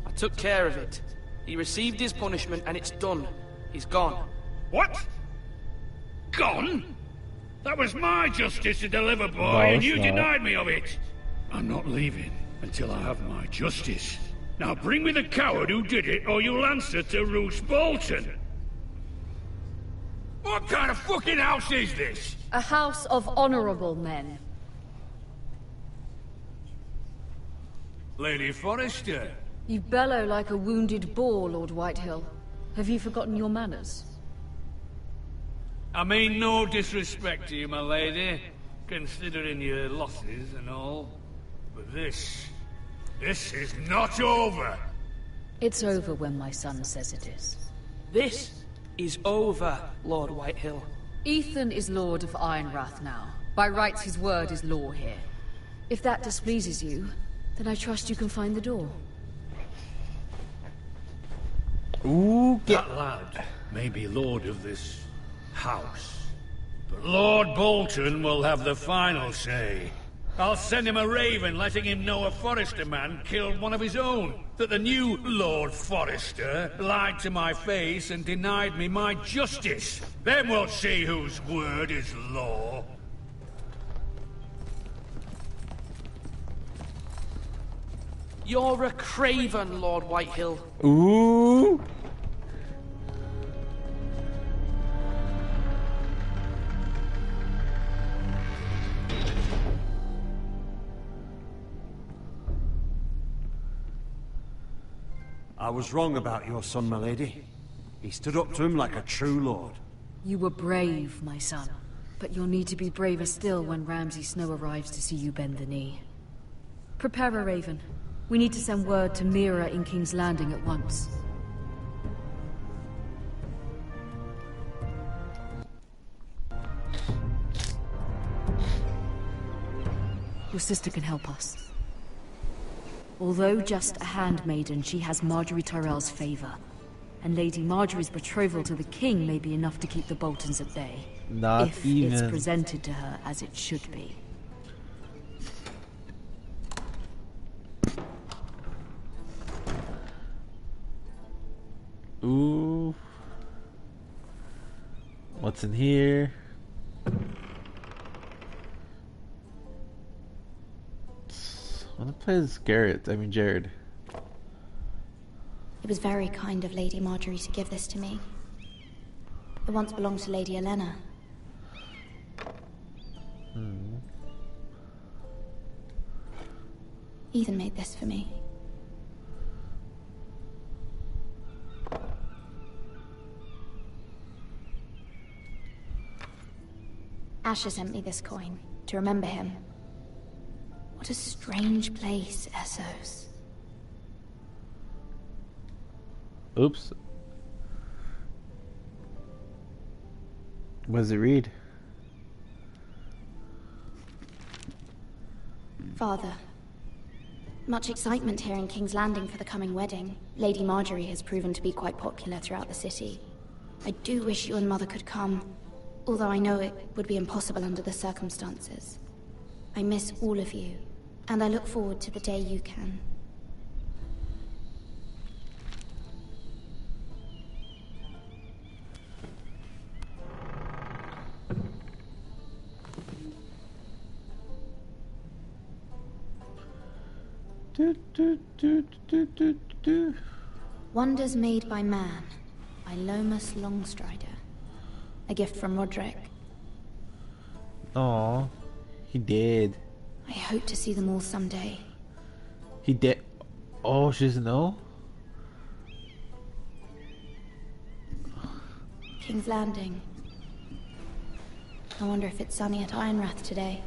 O: I took care of it. He received his punishment and it's done. He's gone.
C: What? Gone? That was my justice to deliver, boy,
A: No,
C: and
A: it's
C: you
A: not.
C: denied me of it. I'm not leaving until I have my justice. Now bring me the coward who did it, or you'll answer to Roose Bolton. What kind of fucking house is this?
L: A house of honorable men.
C: Lady Forrester.
L: You bellow like a wounded boar, Lord Whitehill. Have you forgotten your manners?
C: I mean no disrespect to you, my lady, considering your losses and all. But this is not over.
L: It's over when my son says it is.
O: This is over, Lord Whitehill.
L: Ethan is Lord of Ironrath now. By rights, his word is law here. If that displeases you, then I trust you can find the door.
A: Ooh,
C: That lad may be lord of this house, but Lord Bolton will have the final say. I'll send him a raven letting him know a Forrester man killed one of his own. That the new Lord Forrester lied to my face and denied me my justice. Then we'll see whose word is law.
O: You're a craven, Lord Whitehill.
A: Ooh.
P: I was wrong about your son, my lady. He stood up to him like a true lord.
L: You were brave, my son. But you'll need to be braver still when Ramsay Snow arrives to see you bend the knee. Prepare a raven. We need to send word to Mira in King's Landing at once. Your sister can help us. Although just a handmaiden, she has Marjorie Tyrell's favor. And Lady Marjorie's betrothal to the king may be enough to keep the Boltons at bay.
A: Not
L: if
A: even.
L: it's presented to her as it should be.
A: Ooh. What's in here? I want to play as Jared.
Q: It was very kind of Lady Marjorie to give this to me. It once belonged to Lady Elena. Ethan made this for me. Asher sent me this coin to remember him. What a strange place, Essos.
A: Oops. What does it read?
Q: Father, much excitement here in King's Landing for the coming wedding. Lady Marjorie has proven to be quite popular throughout the city. I do wish you and Mother could come, although I know it would be impossible under the circumstances. I miss all of you, and I look forward to the day you can. Wonders Made by Man, by Lomas Longstrider. A gift from Roderick.
A: Aw, he did.
Q: I hope to see them all someday.
A: He did. Oh, she doesn't know?
Q: King's Landing. I wonder if it's sunny at Ironrath today.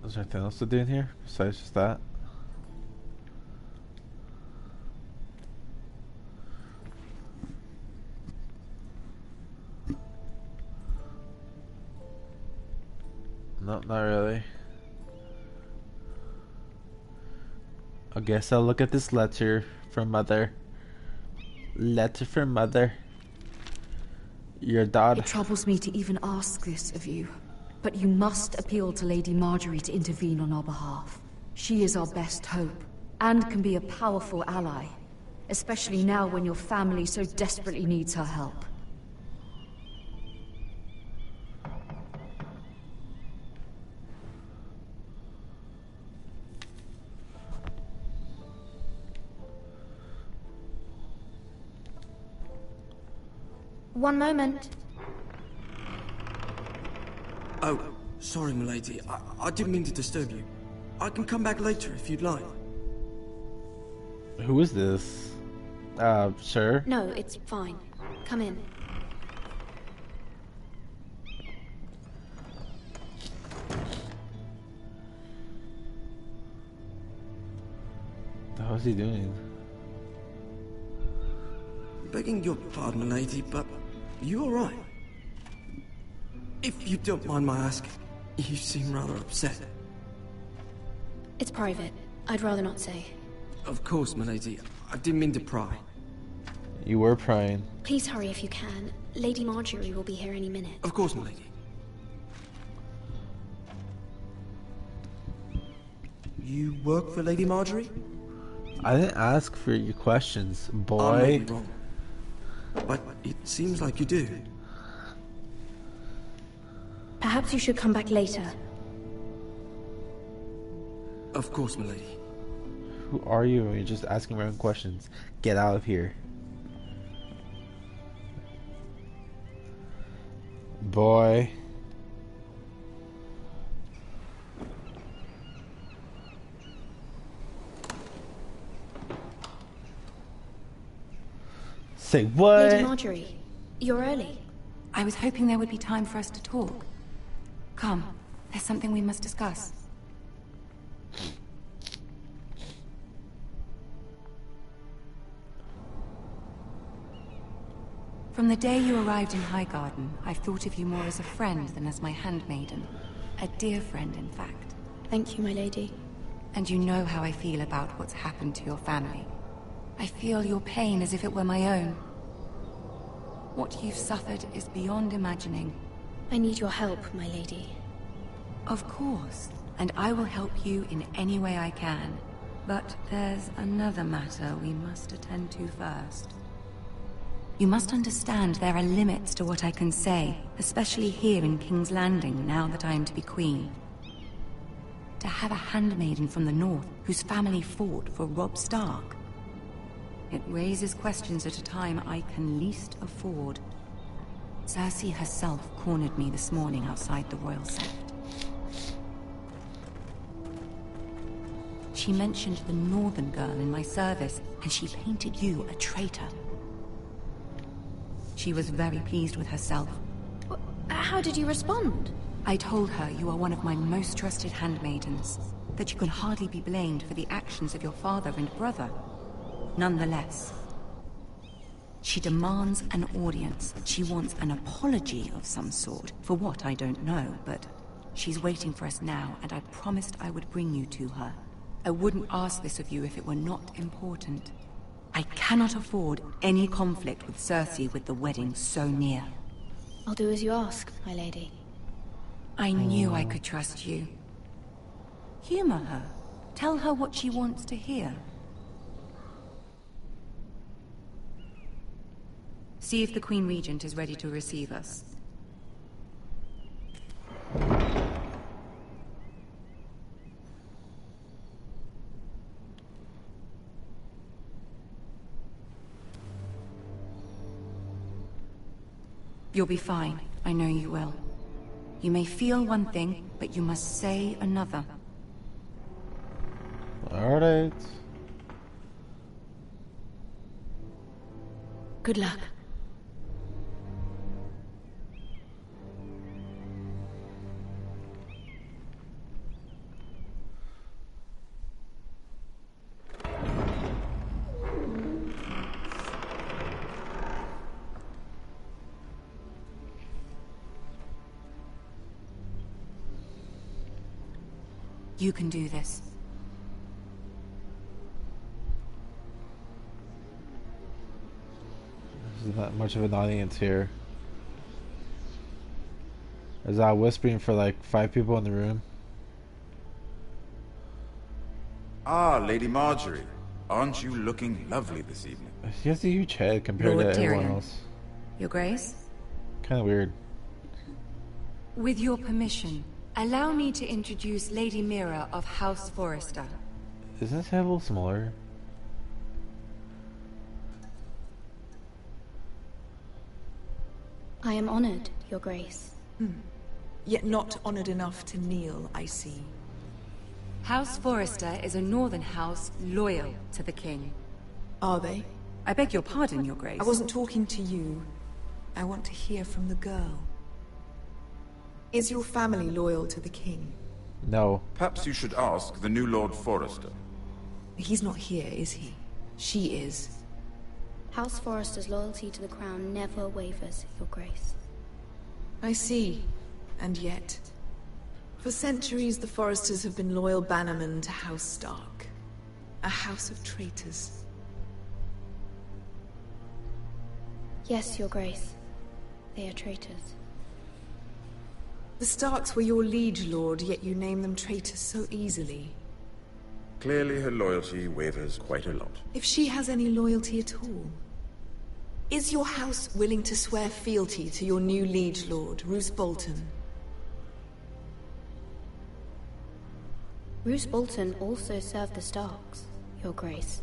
A: Is there anything else to do in here besides just that? No, not really. I guess I'll look at this letter from Mother. Letter from Mother. Your dad.
L: It troubles me to even ask this of you. But you must appeal to Lady Marjorie to intervene on our behalf. She is our best hope, and can be a powerful ally. Especially now when your family so desperately needs her help.
Q: One moment.
R: Oh, sorry, milady. I didn't mean to disturb you. I can come back later if you'd like.
A: Who is this? Sir?
Q: No, it's fine. Come in.
A: How's he doing?
R: Begging your pardon, milady, but you alright? If you don't mind my asking, you seem rather upset.
Q: It's private. I'd rather not say.
R: Of course, milady. I didn't mean to pry.
A: You were prying.
Q: Please hurry if you can. Lady Marjorie will be here any minute.
R: Of course, milady. You work for Lady Marjorie?
A: I didn't ask for your questions,
R: I may
A: boy.
R: be wrong, but it seems like you do.
Q: Perhaps you should come back later.
R: Of course, milady.
A: Who are you? You're just asking random questions. Get out of here. Boy. Say what?
Q: Lady Marjorie, you're early.
S: I was hoping there would be time for us to talk. Come, there's something we must discuss. From the day you arrived in Highgarden, I've thought of you more as a friend than as my handmaiden. A dear friend, in fact.
Q: Thank you, my lady.
S: And you know how I feel about what's happened to your family. I feel your pain as if it were my own. What you've suffered is beyond imagining.
Q: I need your help, my lady.
S: Of course, and I will help you in any way I can. But there's another matter we must attend to first. You must understand there are limits to what I can say, especially here in King's Landing, now that I am to be queen. To have a handmaiden from the north whose family fought for Robb Stark. It raises questions at a time I can least afford. Cersei herself cornered me this morning outside the Royal Sept. She mentioned the northern girl in my service, and she painted you a traitor. She was very pleased with herself.
Q: How did you respond?
S: I told her you are one of my most trusted handmaidens, that you can hardly be blamed for the actions of your father and brother. Nonetheless, she demands an audience. She wants an apology of some sort. For what, I don't know, but she's waiting for us now, and I promised I would bring you to her. I wouldn't ask this of you if it were not important. I cannot afford any conflict with Cersei with the wedding so near.
Q: I'll do as you ask, my lady.
S: I knew I could trust you. Humor her. Tell her what she wants to hear. See if the Queen Regent is ready to receive us. You'll be fine. I know you will. You may feel one thing, but you must say another.
A: Alright.
Q: Good luck.
S: You can do this.
A: There's not much of an audience here. Is that whispering for like 5 people in the room?
T: Ah, Lady Marjorie. Aren't you looking lovely this evening?
A: She has a huge head compared
S: Lord
A: to everyone
S: Tyrion.
A: else.
S: Your Grace?
A: Kind of weird.
S: With your permission, allow me to introduce Lady Mira of House Forrester.
A: Isn't this head a little smaller?
Q: I am honored, Your Grace.
U: Yet not honored enough to kneel, I see.
S: House Forrester is a northern house loyal to the king.
U: Are they?
S: I beg your pardon, Your Grace.
U: I wasn't talking to you. I want to hear from the girl. Is your family loyal to the king?
A: No.
T: Perhaps you should ask the new Lord Forrester.
U: He's not here, is he? She is.
Q: House Forrester's loyalty to the crown never wavers, Your Grace.
U: I see. And yet... For centuries, the Forresters have been loyal bannermen to House Stark. A house of traitors.
Q: Yes, Your Grace. They are traitors.
U: The Starks were your liege lord, yet you name them traitors so easily.
T: Clearly her loyalty wavers quite a lot.
U: If she has any loyalty at all. Is your house willing to swear fealty to your new liege lord, Roose Bolton?
Q: Roose Bolton also served the Starks, Your Grace.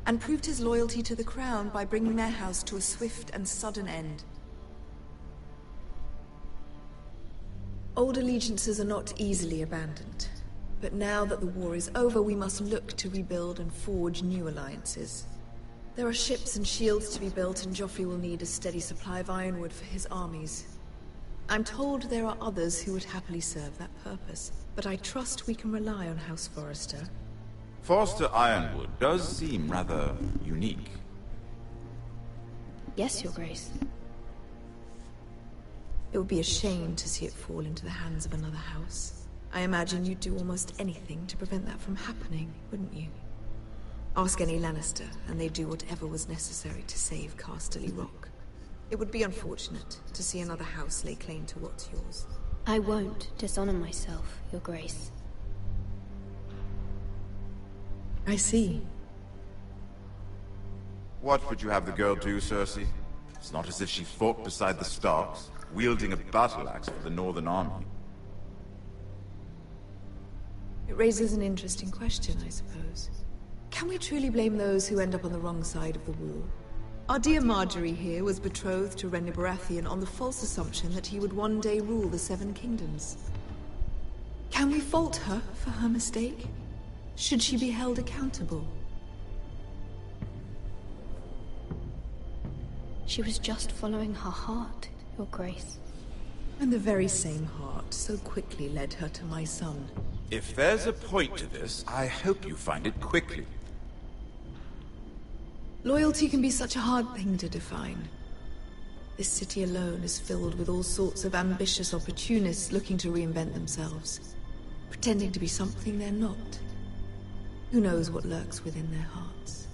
U: And proved his loyalty to the crown by bringing their house to a swift and sudden end. Old allegiances are not easily abandoned. But now that the war is over, we must look to rebuild and forge new alliances. There are ships and shields to be built, and Joffrey will need a steady supply of ironwood for his armies. I'm told there are others who would happily serve that purpose, but I trust we can rely on House Forrester.
T: Forrester Ironwood does seem rather unique.
Q: Yes, Your Grace.
U: It would be a shame to see it fall into the hands of another house. I imagine you'd do almost anything to prevent that from happening, wouldn't you? Ask any Lannister, and they'd do whatever was necessary to save Casterly Rock. It would be unfortunate to see another house lay claim to what's yours.
Q: I won't dishonor myself, Your Grace.
U: I see.
T: What would you have the girl do, Cersei? It's not as if she fought beside the Starks, wielding a battle axe for the Northern Army.
U: It raises an interesting question, I suppose. Can we truly blame those who end up on the wrong side of the war? Our dear Marjorie here was betrothed to Renly Baratheon on the false assumption that he would one day rule the Seven Kingdoms. Can we fault her for her mistake? Should she be held accountable?
Q: She was just following her heart, Your Grace.
U: And the very same heart so quickly led her to my son.
T: If there's a point to this, I hope you find it quickly.
U: Loyalty can be such a hard thing to define. This city alone is filled with all sorts of ambitious opportunists looking to reinvent themselves, pretending to be something they're not. Who knows what lurks within their hearts?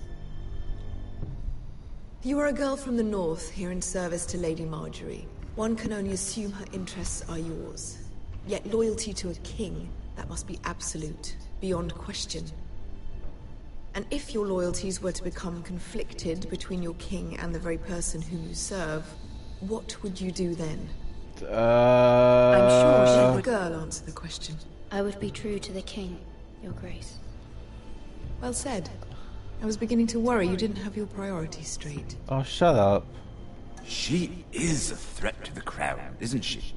U: You are a girl from the north, here in service to Lady Marjorie. One can only assume her interests are yours. Yet loyalty to a king, that must be absolute, beyond question. And if your loyalties were to become conflicted between your king and the very person whom you serve, what would you do then?
Q: I'm sure she
U: Let the
Q: would...
U: girl answer the question.
Q: I would be true to the king, Your Grace.
U: Well said. I was beginning to worry you didn't have your priorities straight.
A: Oh, shut up.
T: She is a threat to the crown, isn't she?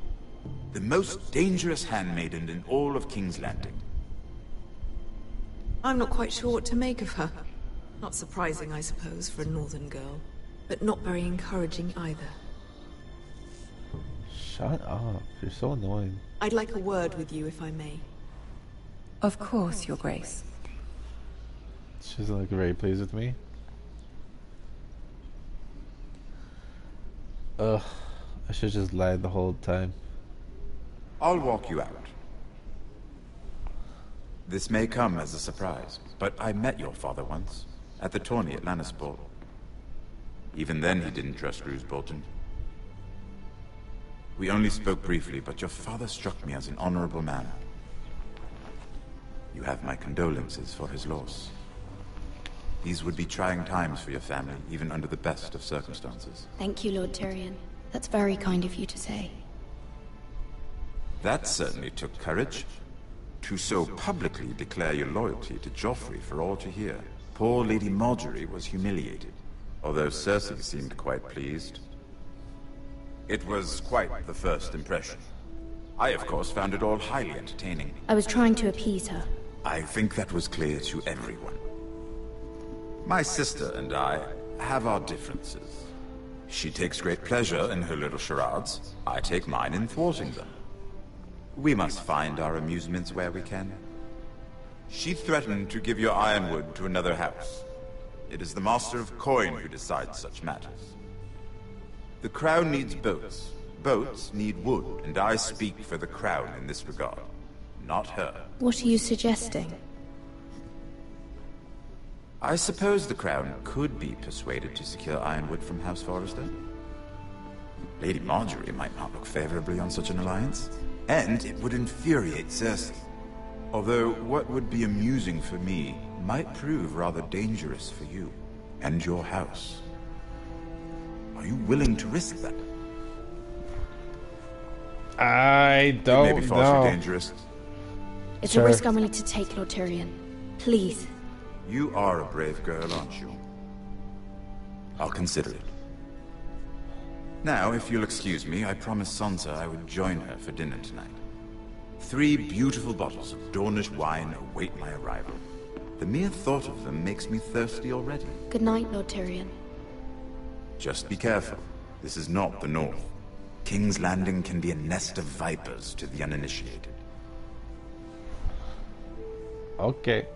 T: The most dangerous handmaiden in all of King's Landing.
U: I'm not quite sure what to make of her. Not surprising, I suppose, for a northern girl. But not very encouraging either.
A: Shut up. You're so annoying.
U: I'd like a word with you, if I may.
S: Of course, Your Grace.
A: She doesn't look very pleased with me. Ugh. I should just lied the whole time.
T: I'll walk you out. This may come as a surprise, but I met your father once, at the tourney at Lannisport. Even then he didn't trust Roose Bolton. We only spoke briefly, but your father struck me as an honorable man. You have my condolences for his loss. These would be trying times for your family, even under the best of circumstances.
Q: Thank you, Lord Tyrion. That's very kind of you to say.
T: That certainly took courage. To so publicly declare your loyalty to Joffrey for all to hear. Poor Lady Marjorie was humiliated, although Cersei seemed quite pleased. It was quite the first impression. I, of course, found it all highly entertaining.
Q: I was trying to appease her.
T: I think that was clear to everyone. My sister and I have our differences. She takes great pleasure in her little charades. I take mine in thwarting them. We must find our amusements where we can. She threatened to give your ironwood to another house. It is the Master of Coin who decides such matters. The crown needs boats. Boats need wood, and I speak for the crown in this regard, not her.
Q: What are you suggesting?
T: I suppose the crown could be persuaded to secure ironwood from House Forrester. Lady Marjorie might not look favorably on such an alliance. And it would infuriate Cersei. Although what would be amusing for me might prove rather dangerous for you and your house. Are you willing to risk that?
A: I don't know.
T: It may be falsely dangerous.
Q: It's a risk I'm willing to take, Lord Tyrion. Please.
T: You are a brave girl, aren't you? I'll consider it. Now, if you'll excuse me, I promised Sansa I would join her for dinner tonight. 3 beautiful bottles of Dornish wine await my arrival. The mere thought of them makes me thirsty already.
Q: Good night, Lord Tyrion.
T: Just be careful. This is not the North. King's Landing can be a nest of vipers to the uninitiated.
A: Okay.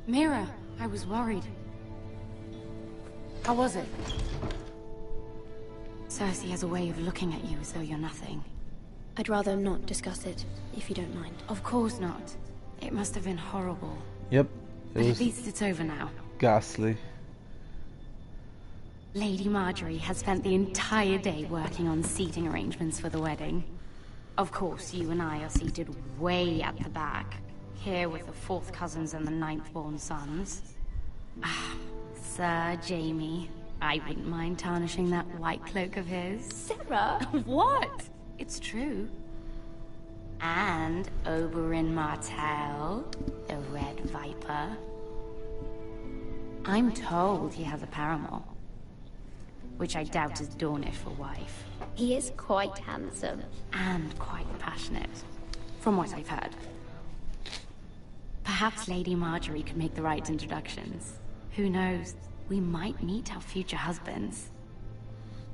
L: Mira, I was worried. How was it? Cersei has a way of looking at you as though you're nothing.
Q: I'd rather not discuss it, if you don't mind.
L: Of course not. It must have been horrible.
A: Yep.
L: But at least it's over now.
A: Ghastly.
L: Lady Marjorie has spent the entire day working on seating arrangements for the wedding. Of course, you and I are seated way at the back, here with the 4th cousins and the 9th-born sons. Ah, Sir Jaime. I wouldn't mind tarnishing that white cloak of his.
Q: Sarah!
L: What? It's true. And Oberyn Martell, the Red Viper. I'm told he has a paramour, which I doubt is Dornish for wife.
Q: He is quite handsome.
L: And quite passionate, from what I've heard. Perhaps Lady Marjorie could make the right introductions. Who knows? We might meet our future husbands.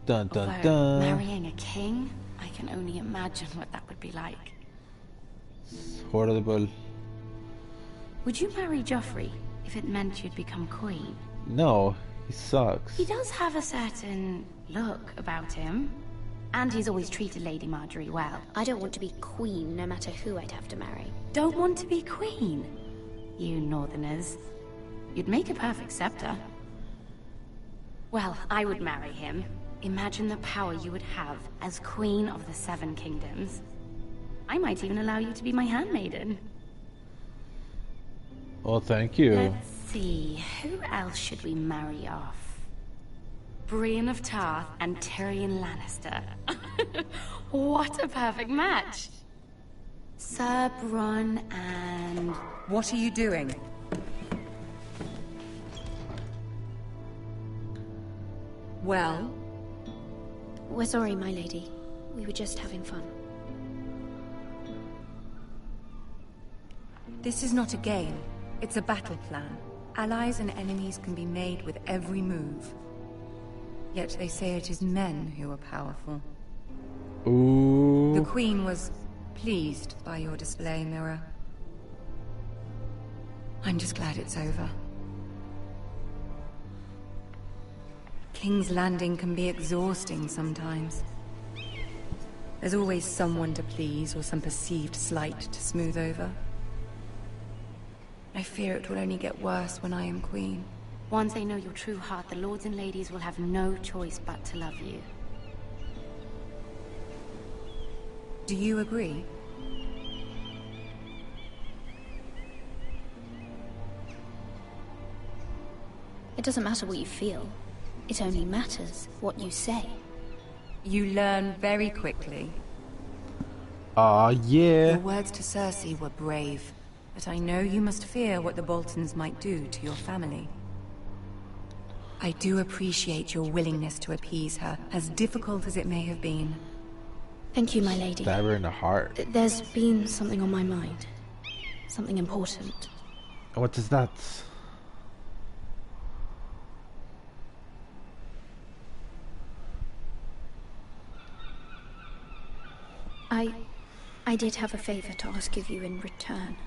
A: Dun dun
L: Although,
A: dun.
L: marrying a king? I can only imagine what that would be like.
A: Horrible.
L: Would you marry Joffrey if it meant you'd become queen?
A: No, he sucks.
L: He does have a certain look about him. And he's always treated Lady Marjorie well.
Q: I don't want to be queen, no matter who I'd have to marry.
L: Don't want to be queen? You northerners. You'd make a perfect scepter. Well, I would marry him. Imagine the power you would have as Queen of the 7 Kingdoms. I might even allow you to be my handmaiden.
A: Well, thank you.
L: Let's see, who else should we marry off? Brienne of Tarth and Tyrion Lannister. What a perfect match! Sir Bronn and...
S: What are you doing? Well?
Q: We're sorry, my lady. We were just having fun.
S: This is not a game. It's a battle plan. Allies and enemies can be made with every move. Yet they say it is men who are powerful.
A: Ooh.
S: The Queen was pleased by your display, Mira. I'm just glad it's over. King's Landing can be exhausting sometimes. There's always someone to please or some perceived slight to smooth over. I fear it will only get worse when I am queen.
L: Once they know your true heart, the lords and ladies will have no choice but to love you.
S: Do you agree?
Q: It doesn't matter what you feel. It only matters what you say.
S: You learn very quickly.
A: Aw, yeah.
S: Your words to Cersei were brave, but I know you must fear what the Boltons might do to your family. I do appreciate your willingness to appease her, as difficult as it may have been.
Q: Thank you, my lady.
A: Stab her in the heart.
Q: There's been something on my mind. Something important.
A: What is that?
Q: I did have a favor to ask of you in return.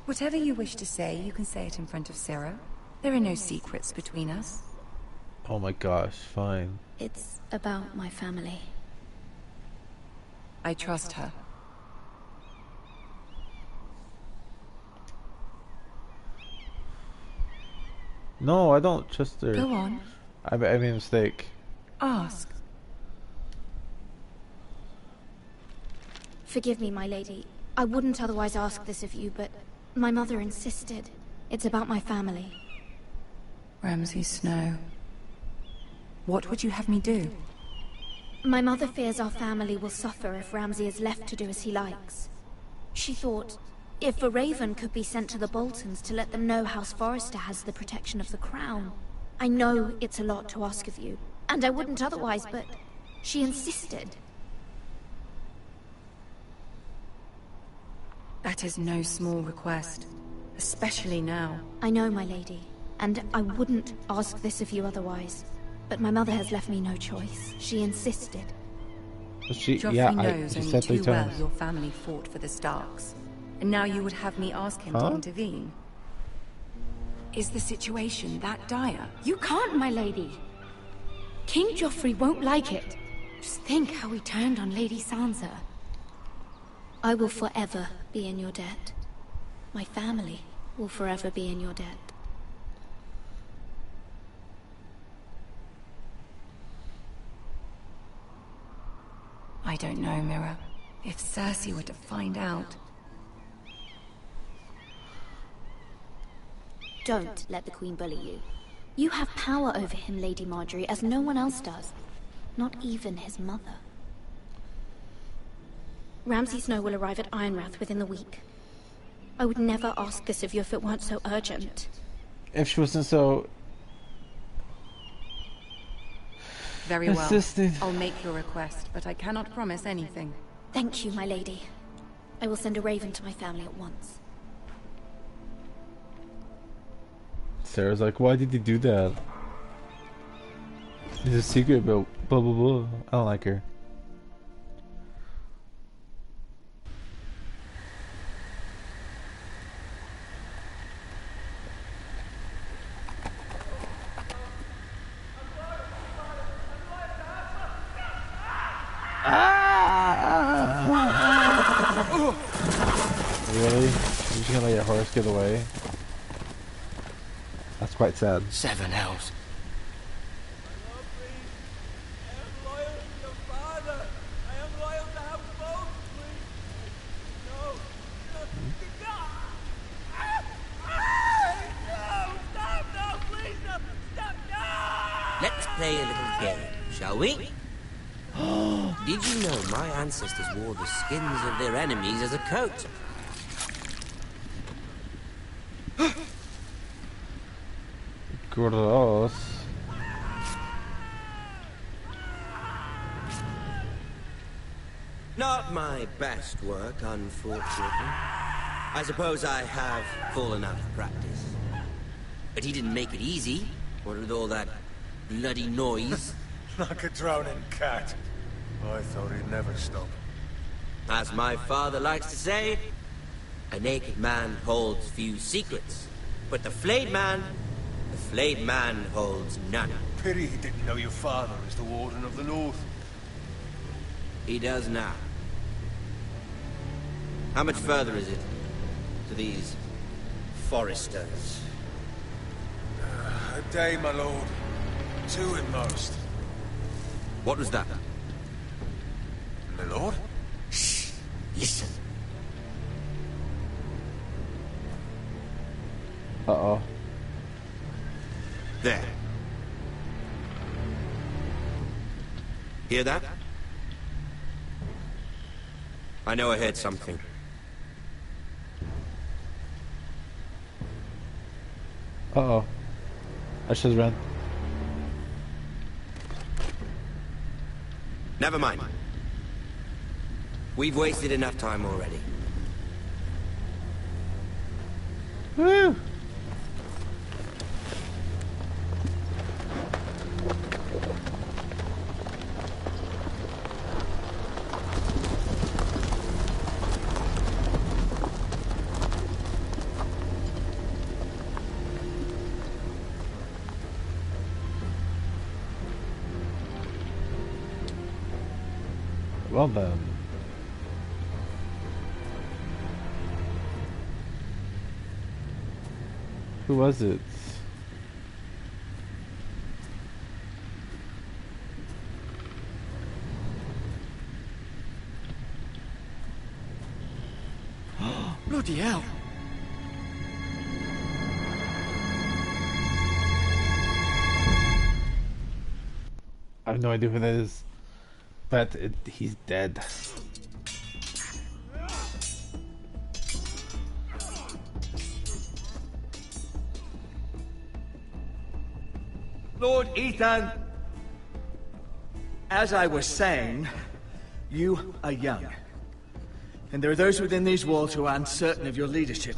S: Whatever you wish to say, you can say it in front of Sarah. There are no secrets between us.
A: Oh my gosh, fine.
Q: It's about my family.
S: I trust her.
A: No, I don't trust her.
S: Go on.
A: I made a mistake.
S: Ask.
Q: Forgive me, my lady. I wouldn't otherwise ask this of you, but my mother insisted. It's about my family.
S: Ramsay Snow. What would you have me do?
Q: My mother fears our family will suffer if Ramsay is left to do as he likes. She thought If a raven could be sent to the Boltons to let them know House Forrester has the protection of the crown. I know it's a lot to ask of you, and I wouldn't otherwise, but she insisted.
S: That is no small request, especially now.
Q: I know, my lady, and I wouldn't ask this of you otherwise. But my mother has left me no choice. She insisted.
S: Joffrey knows only too well your family fought for the Starks. And now you would have me ask him to intervene? Is the situation that dire?
Q: You can't, my lady. King Joffrey won't like it. Just think how he turned on Lady Sansa. I will forever be in your debt. My family will forever be in your debt.
S: I don't know, Mira. If Cersei were to find out...
Q: Don't let the Queen bully you. You have power over him, Lady Marjorie, as no one else does. Not even his mother. Ramsay Snow will arrive at Ironrath within the week. I would never ask this of you if it weren't so urgent.
A: If she wasn't so...
S: Very well.
A: Assisted.
S: I'll make your request, but I cannot promise anything.
Q: Thank you, my lady. I will send a raven to my family at once.
A: Sarah's like, why did you do that? It's a secret about blah blah blah. I don't like her. Really? You're just gonna let your horse get away? That's quite sad.
J: 7 hells.
B: Let's play a little game, shall we? Did you know my ancestors wore the skins of their enemies as a coat?
A: Gross.
B: Not my best work, unfortunately. I suppose I have fallen out of practice. But he didn't make it easy, what with all that bloody noise.
G: Like a drowning cat. I thought he'd never stop.
B: As my father likes to say, a naked man holds few secrets, but the flayed man holds none.
G: Pity he didn't know your father is the Warden of the North.
B: He does now. How much further is it to these Forresters?
G: A day, my lord. 2 at most.
B: What was that?
G: My lord?
B: Shh! Listen.
A: Uh-oh.
B: There. Hear that? I know I heard something.
A: Uh-oh. I should run.
B: Never mind. We've wasted enough time already.
A: Woo! Well then. Who was it?
J: Bloody hell.
A: I have no idea who that is, but he's dead.
K: Lord Ethan! As I was saying, you are young. And there are those within these walls who are uncertain of your leadership.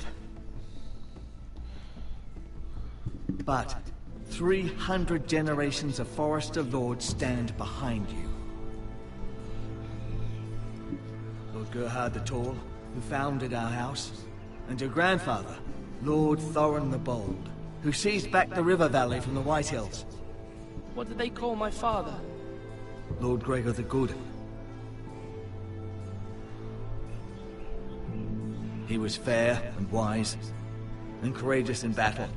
K: But 300 generations of Forrester lords stand behind you. Lord Gerhard the Tall, who founded our house, and your grandfather, Lord Thorin the Bold, who seized back the river valley from the White Hills.
O: What did they call my father?
K: Lord Gregor the Good. He was fair and wise, and courageous in battle.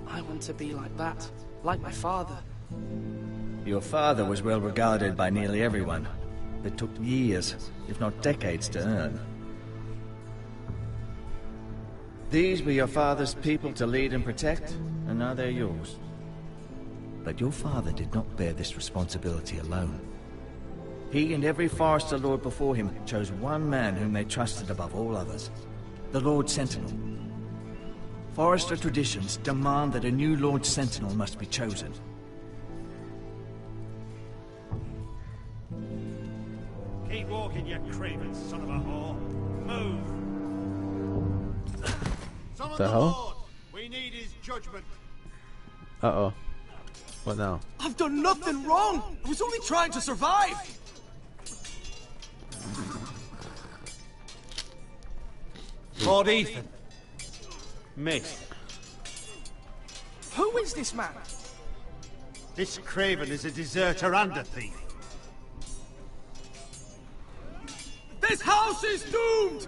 O: I want to be like that, like my father.
K: Your father was well regarded by nearly everyone. It took years, if not decades, to earn. These were your father's people to lead and protect, and now they're yours. But your father did not bear this responsibility alone. He and every Forrester Lord before him chose one man whom they trusted above all others, the Lord Sentinel. Forrester traditions demand that a new Lord Sentinel must be chosen.
P: Keep walking, you craven son of a whore. Move! Summon
A: The hell?
P: Lord! We need his judgment.
A: Uh-oh. What now?
K: I've done nothing wrong! I was only trying to survive!
P: Lord Ethan. Mate.
O: Who is this man?
P: This craven is a deserter and a thief.
K: This house is doomed!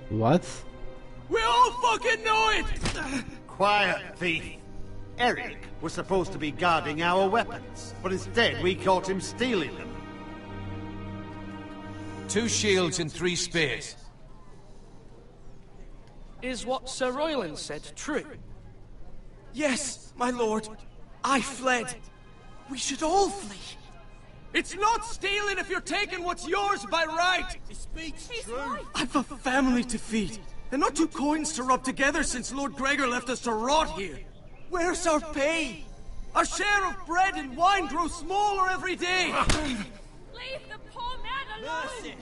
A: What?
K: We all fucking know it!
P: Quiet, thief. Eric was supposed to be guarding our weapons, but instead we caught him stealing them.
J: 2 shields and 3 spears.
O: Is what Sir Royland said true?
K: Yes, my lord. I fled. We should all flee. It's not stealing if you're taking what's yours by right!
G: He speaks true.
K: I've a family to feed, and not 2 coins to rub together since Lord Gregor left us to rot here. Where's our pay? Our share of bread and wine grows smaller every day!
V: Leave the poor man alone!
K: Mercy.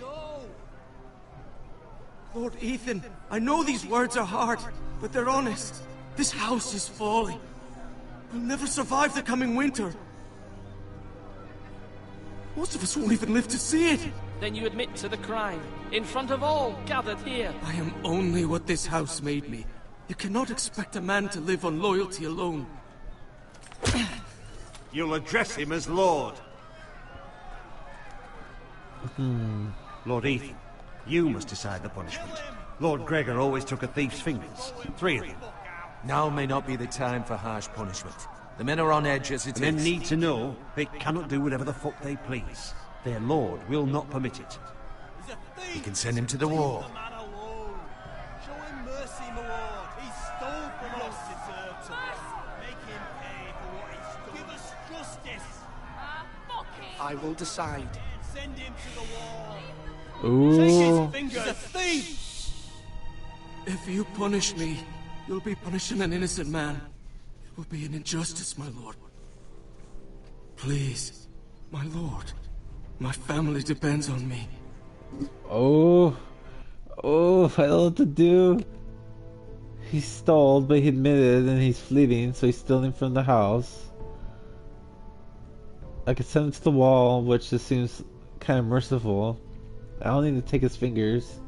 K: Lord Ethan, I know these words are hard, but they're honest. This house is falling. We'll never survive the coming winter. Most of us won't even live to see it.
O: Then you admit to the crime, in front of all gathered here.
K: I am only what this house made me. You cannot expect a man to live on loyalty alone.
P: You'll address him as Lord. Lord Ethan, you must decide the punishment. Lord Gregor always took a thief's fingers. 3 of them.
J: Now may not be the time for harsh punishment. The men are on edge as it is.
P: And men need to know they cannot do whatever the fuck they please. Their lord will not permit it.
J: We can send him to the wall.
G: Show him mercy, my lord. He stole from us. Deserved to make him pay for what he's done. Give us justice.
O: I will decide.
G: Send him to the wall.
A: Ooh.
G: Take his fingers. He's a thief.
K: If you punish me, you'll be punishing an innocent man. It will be an injustice, my lord. Please, my lord. My family depends on me.
A: Oh. Oh, I don't know what to do. He stalled, but he admitted and he's fleeing, so he's stealing from the house. I could send him to the wall, which just seems kind of merciful. I don't need to take his fingers.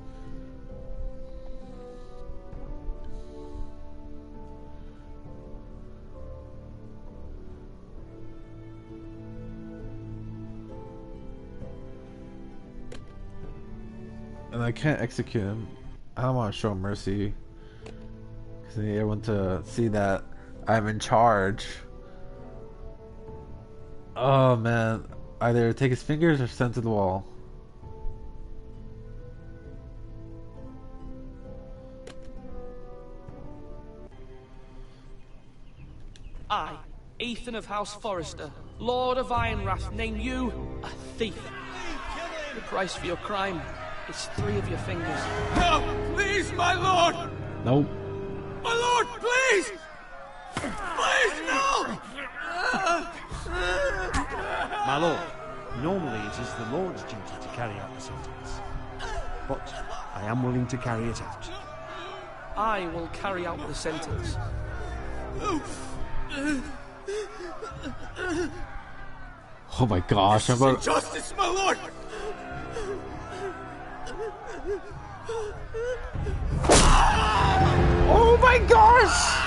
A: And I can't execute him. I don't want to show mercy, because I need everyone to see that I'm in charge. Oh man, either take his fingers or send to the wall.
O: I, Ethan of House Forrester, Lord of Ironrath, name you a thief. The price for your crime is 3 of your fingers.
K: No! Please, my lord!
A: Nope.
K: My lord, please!
P: Lord, normally it is the Lord's duty to carry out the sentence. But I am willing to carry it out.
O: I will carry out the sentence.
A: Oh my gosh, I'm about...
G: Justice, my lord!
A: Oh my gosh!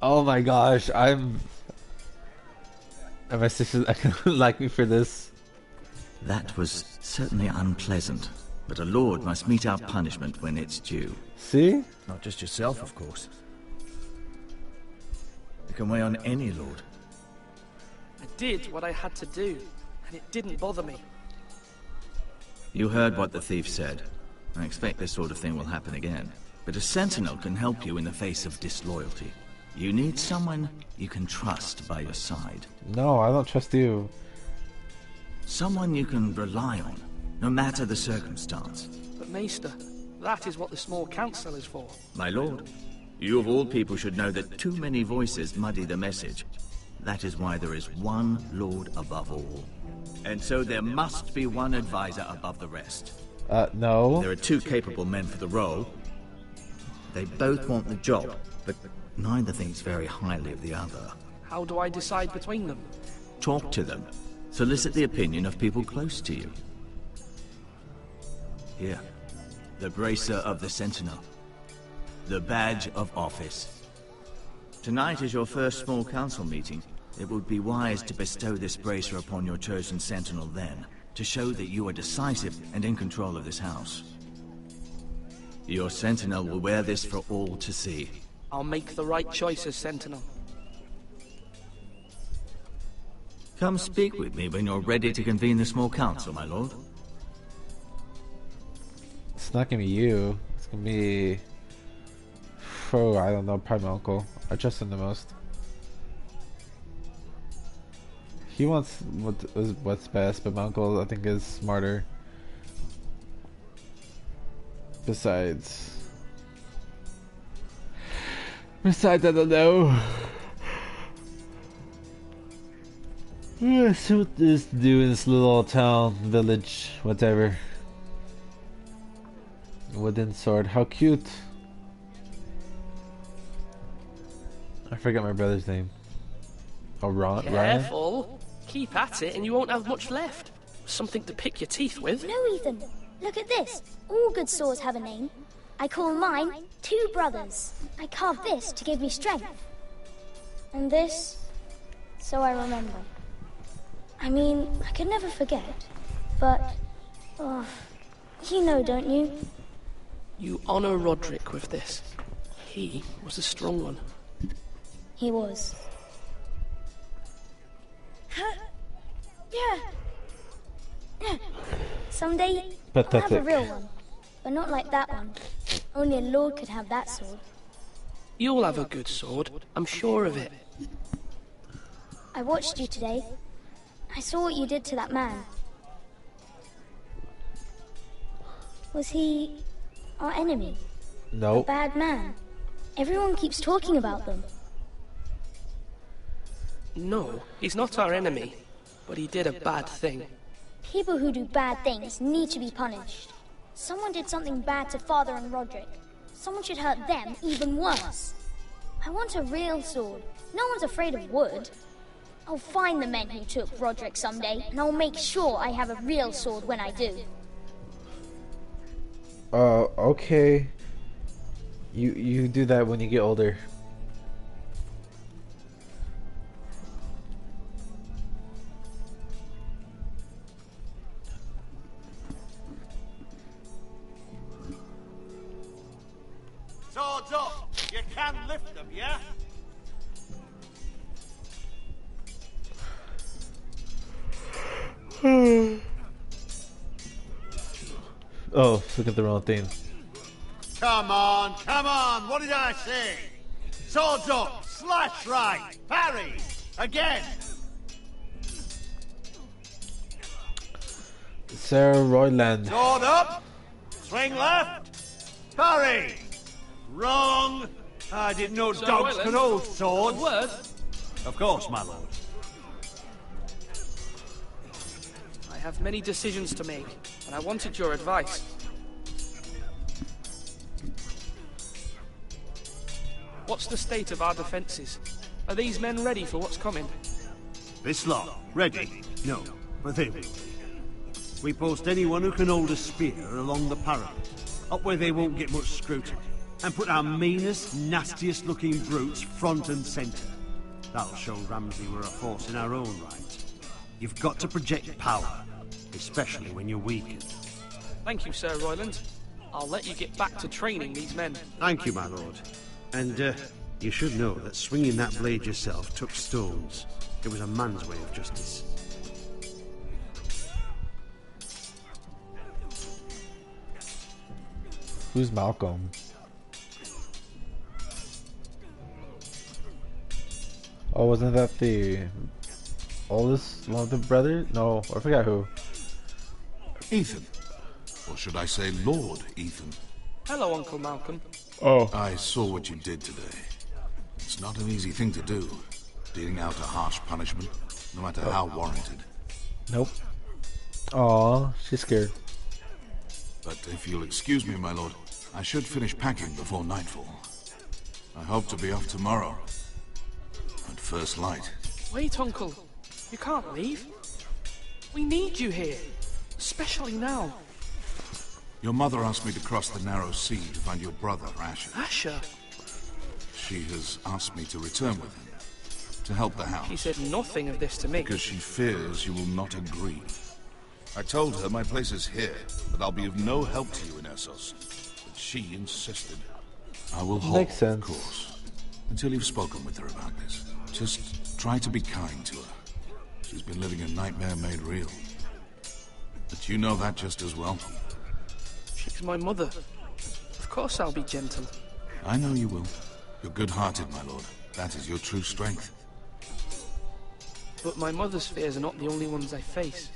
A: Oh my gosh, my sister's not gonna like me for this.
K: That was certainly unpleasant, but a lord must mete out punishment when it's due.
A: See?
K: Not just yourself, of course. It can weigh on any lord.
O: I did what I had to do, and it didn't bother me.
K: You heard what the thief said. I expect this sort of thing will happen again. But a sentinel can help you in the face of disloyalty. You need someone you can trust by your side.
A: No, I don't trust you.
K: Someone you can rely on, no matter the circumstance.
O: But Maester, that is what the small council is for.
K: My lord, you of all people should know that too many voices muddy the message. That is why there is one lord above all. And so there must be one advisor above the rest.
A: No.
K: There are two capable men for the role. They both want the job, but neither thinks very highly of the other.
O: How do I decide between them?
K: Talk to them. Solicit the opinion of people close to you. Here, the bracer of the Sentinel. The badge of office. Tonight is your first small council meeting. It would be wise to bestow this bracer upon your chosen Sentinel then, to show that you are decisive and in control of this house. Your Sentinel will wear this for all to see.
O: I'll make the right choice as Sentinel.
K: Come speak with me when you're ready to convene the small council, my lord.
A: It's not gonna be you. It's gonna be... Oh, I don't know, probably my uncle. I trust him the most. He wants what's best, but my uncle, I think, is smarter. Besides, I don't know. See what this do in this little town, village, whatever. Wooden sword, how cute. I forgot my brother's name. Oh, Ryan?
O: Careful. Keep at it and you won't have much left. Something to pick your teeth with.
N: No, Ethan. Look at this. All good swords have a name. I call mine Two Brothers. I carved this to give me strength. And this, so I remember. I mean, I could never forget. But, oh, you know, don't you?
O: You honor Roderick with this. He was a strong one.
N: He was. Yeah. Someday, I'll have a real one. But not like that one. Only a lord could have that sword.
O: You'll have a good sword. I'm sure of it.
N: I watched you today. I saw what you did to that man. Was he our enemy?
A: No.
N: A bad man? Everyone keeps talking about them.
O: No, he's not our enemy. But he did a bad thing.
N: People who do bad things need to be punished. Someone did something bad to Father and Roderick. Someone should hurt them even worse. I want a real sword. No one's afraid of wood. I'll find the men who took Roderick someday, and I'll make sure I have a real sword when I do.
A: Okay. You do that when you get older.
G: Swords up! You can lift them, yeah?
A: Oh, look at the wrong thing.
G: Come on, what did I say? Swords up, slash right, parry, again!
A: Sir Royland.
P: Sword up! Swing left! Parry! Wrong! I didn't know
O: Sir
P: dogs
O: Royland?
P: could hold swords.
O: A word?
P: Of course, my lord.
O: I have many decisions to make, and I wanted your advice. What's the state of our defences? Are these men ready for what's coming?
P: This lot, ready? No, but they will be. We post anyone who can hold a spear along the parapet, up where they won't get much scrutiny, and put our meanest, nastiest looking brutes front and centre. That'll show Ramsay we're a force in our own right. You've got to project power, especially when you're weakened.
O: Thank you, Sir Royland. I'll let you get back to training these men.
P: Thank you, my lord. And, you should know that swinging that blade yourself took stones. It was a man's way of justice.
A: Who's Malcolm? Oh, wasn't that the oldest one of the brother? No, I forgot who.
F: Ethan. Or should I say Lord Ethan?
O: Hello, Uncle Malcolm.
A: Oh.
F: I saw what you did today. It's not an easy thing to do, dealing out a harsh punishment, no matter how warranted.
A: Nope. Aw, she's scared.
F: But if you'll excuse me, my lord, I should finish packing before nightfall. I hope to be off tomorrow. At first light.
O: Wait, Uncle. You can't leave. We need you here. Especially now.
F: Your mother asked me to cross the narrow sea to find your brother, Asher.
O: Asher?
F: She has asked me to return with him, to help the house.
O: She said nothing of this to me.
F: Because she fears you will not agree. I told her my place is here, that I'll be of no help to you in Essos. But she insisted. I will hold,
A: Makes sense.
F: of course, until you've spoken with her about this. Just try to be kind to her. She's been living a nightmare made real. But you know that just as well.
O: She's my mother. Of course I'll be gentle.
F: I know you will. You're good-hearted, my lord. That is your true strength.
O: But my mother's fears are not the only ones I face.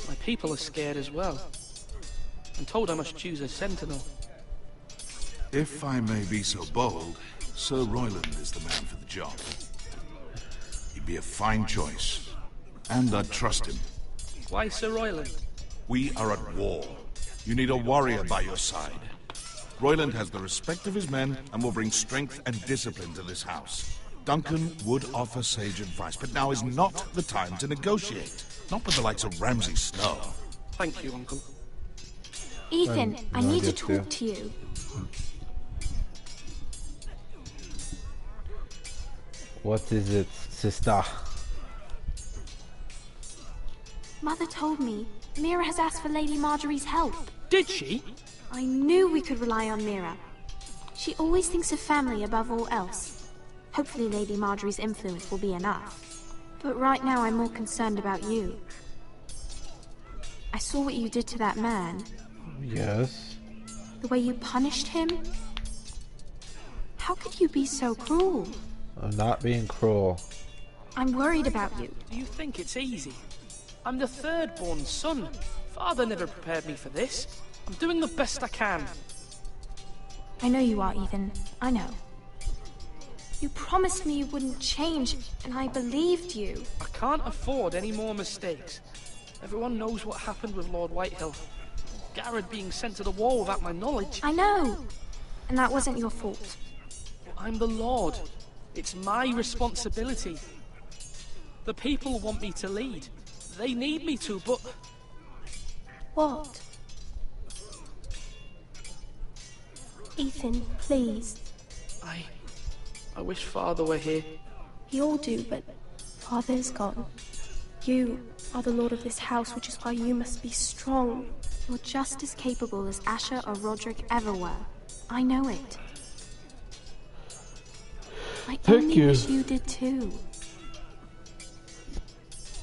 O: My people are scared as well. I'm told I must choose a sentinel.
F: If I may be so bold, Sir Royland is the man for the job. He'd be a fine choice. And I'd trust him.
O: Why Sir Royland?
F: We are at war. You need a warrior by your side. Royland has the respect of his men and will bring strength and discipline to this house. Duncan would offer sage advice, but now is not the time to negotiate. Not with the likes of Ramsay Snow.
O: Thank you, Uncle.
M: Ethan, I need to
A: idea,
M: talk to you.
A: What is it, sister?
M: Mother told me Mira has asked for Lady Marjorie's help.
O: Did she?
M: I knew we could rely on Mira. She always thinks of family above all else. Hopefully Lady Marjorie's influence will be enough. But right now I'm more concerned about you. I saw what you did to that man.
A: Yes.
M: The way you punished him. How could you be so cruel?
A: I'm not being cruel.
M: I'm worried about you.
O: Do you think it's easy? I'm the third-born son. Father never prepared me for this. I'm doing the best I can.
M: I know you are, Ethan. I know. You promised me you wouldn't change, and I believed you.
O: I can't afford any more mistakes. Everyone knows what happened with Lord Whitehill. Garrett being sent to the wall without my knowledge.
M: I know. And that wasn't your fault.
O: I'm the Lord. It's my responsibility. The people want me to lead. They need me to, but...
M: What? Ethan, please.
O: I wish Father were here.
M: We all do, but Father's gone. You are the lord of this house, which is why you must be strong. You're just as capable as Asher or Roderick ever were. I know it. I only wish you did too.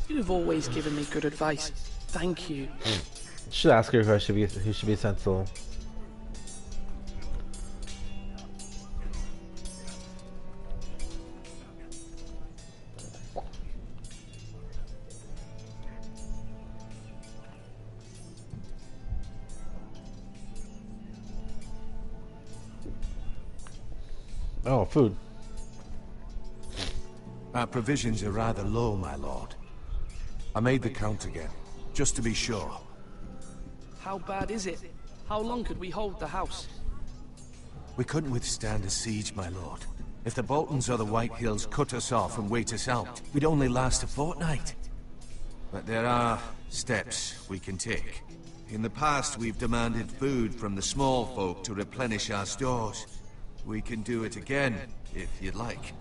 O: You've always given me good advice. Thank you.
A: Should ask her who should be sensible. Oh, food.
D: Our provisions are rather low, my lord. I made the count again, just to be sure.
O: How bad is it? How long could we hold the house?
D: We couldn't withstand a siege, my lord. If the Boltons or the White Hills cut us off and wait us out, we'd only last a fortnight. But there are steps we can take. In the past, we've demanded food from the small folk to replenish our stores. We can do it again, if you'd like.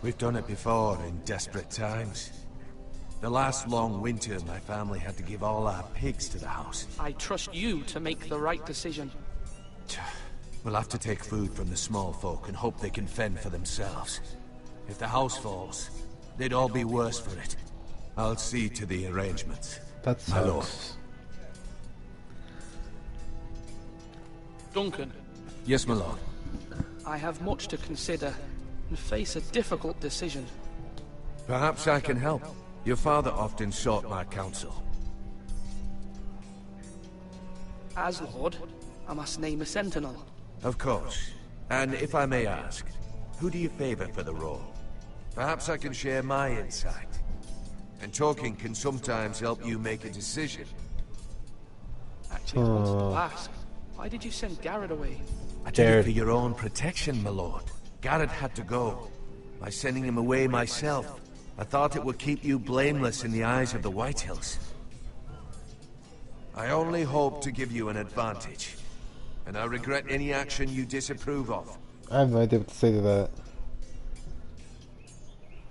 D: We've done it before in desperate times. The last long winter, my family had to give all our pigs to the house.
O: I trust you to make the right decision.
D: We'll have to take food from the small folk and hope they can fend for themselves. If the house falls, they'd all be worse for it. I'll see to the arrangements.
A: That sucks.
D: My lord.
O: Duncan.
D: Yes, my lord.
O: I have much to consider and face a difficult decision.
D: Perhaps I can help. Your father often sought my counsel.
O: As Lord, I must name a sentinel.
D: Of course. And if I may ask, who do you favor for the role? Perhaps I can share my insight. And talking can sometimes help you make a decision.
O: Actually, I wanted to ask, why did you send Garrett away?
D: I did it for your own protection, my lord. Garrett had to go. By sending him away myself, I thought it would keep you blameless in the eyes of the White Hills. I only hope to give you an advantage. And I regret any action you disapprove of.
A: I have no idea what to say to that.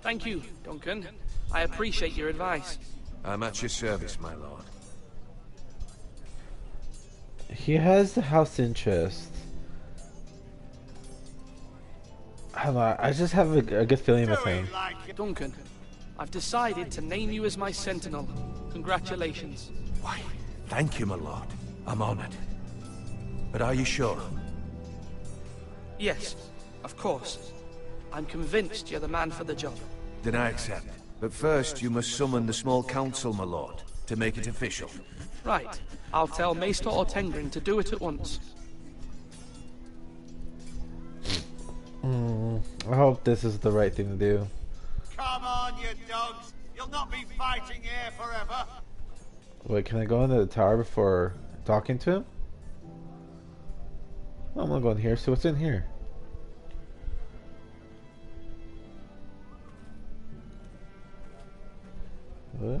O: Thank you, Duncan. I appreciate your advice.
D: I'm at your service, my lord.
A: He has the house interest. I don't know, I just have a good feeling with him.
O: Duncan, I've decided to name you as my sentinel. Congratulations.
D: Why, thank you, my lord. I'm honored. But are you sure?
O: Yes, of course. I'm convinced you're the man for the job.
D: Then I accept. But first, you must summon the small council, my lord, to make it official.
O: Right. I'll tell Maester Ortengrin to do it at once.
A: I hope this is the right thing to do.
G: Come on, you dogs! You'll not be fighting here forever!
A: Wait, can I go into the tower before talking to him? Oh, I'm gonna go in here, see what's in here. What?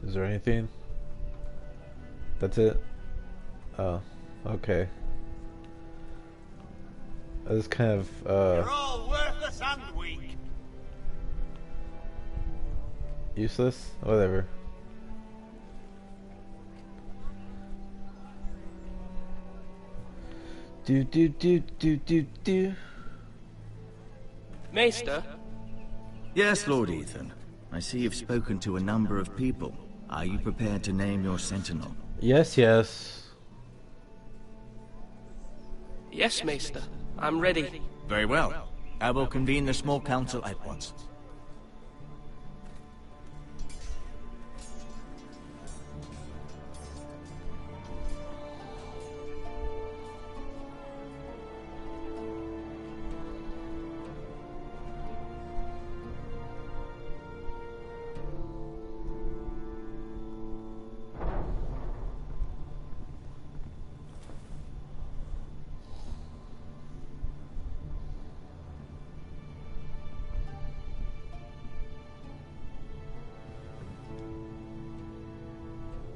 A: Is there anything? That's it? Oh, okay. I just kind of,
G: You're all worthless and weak.
A: useless? Whatever. Do.
O: Maester?
K: Yes, Lord Ethan. I see you've spoken to a number of people. Are you prepared to name your sentinel?
A: Yes.
O: Yes, Maester. I'm ready.
K: Very well. I will convene the small council at once.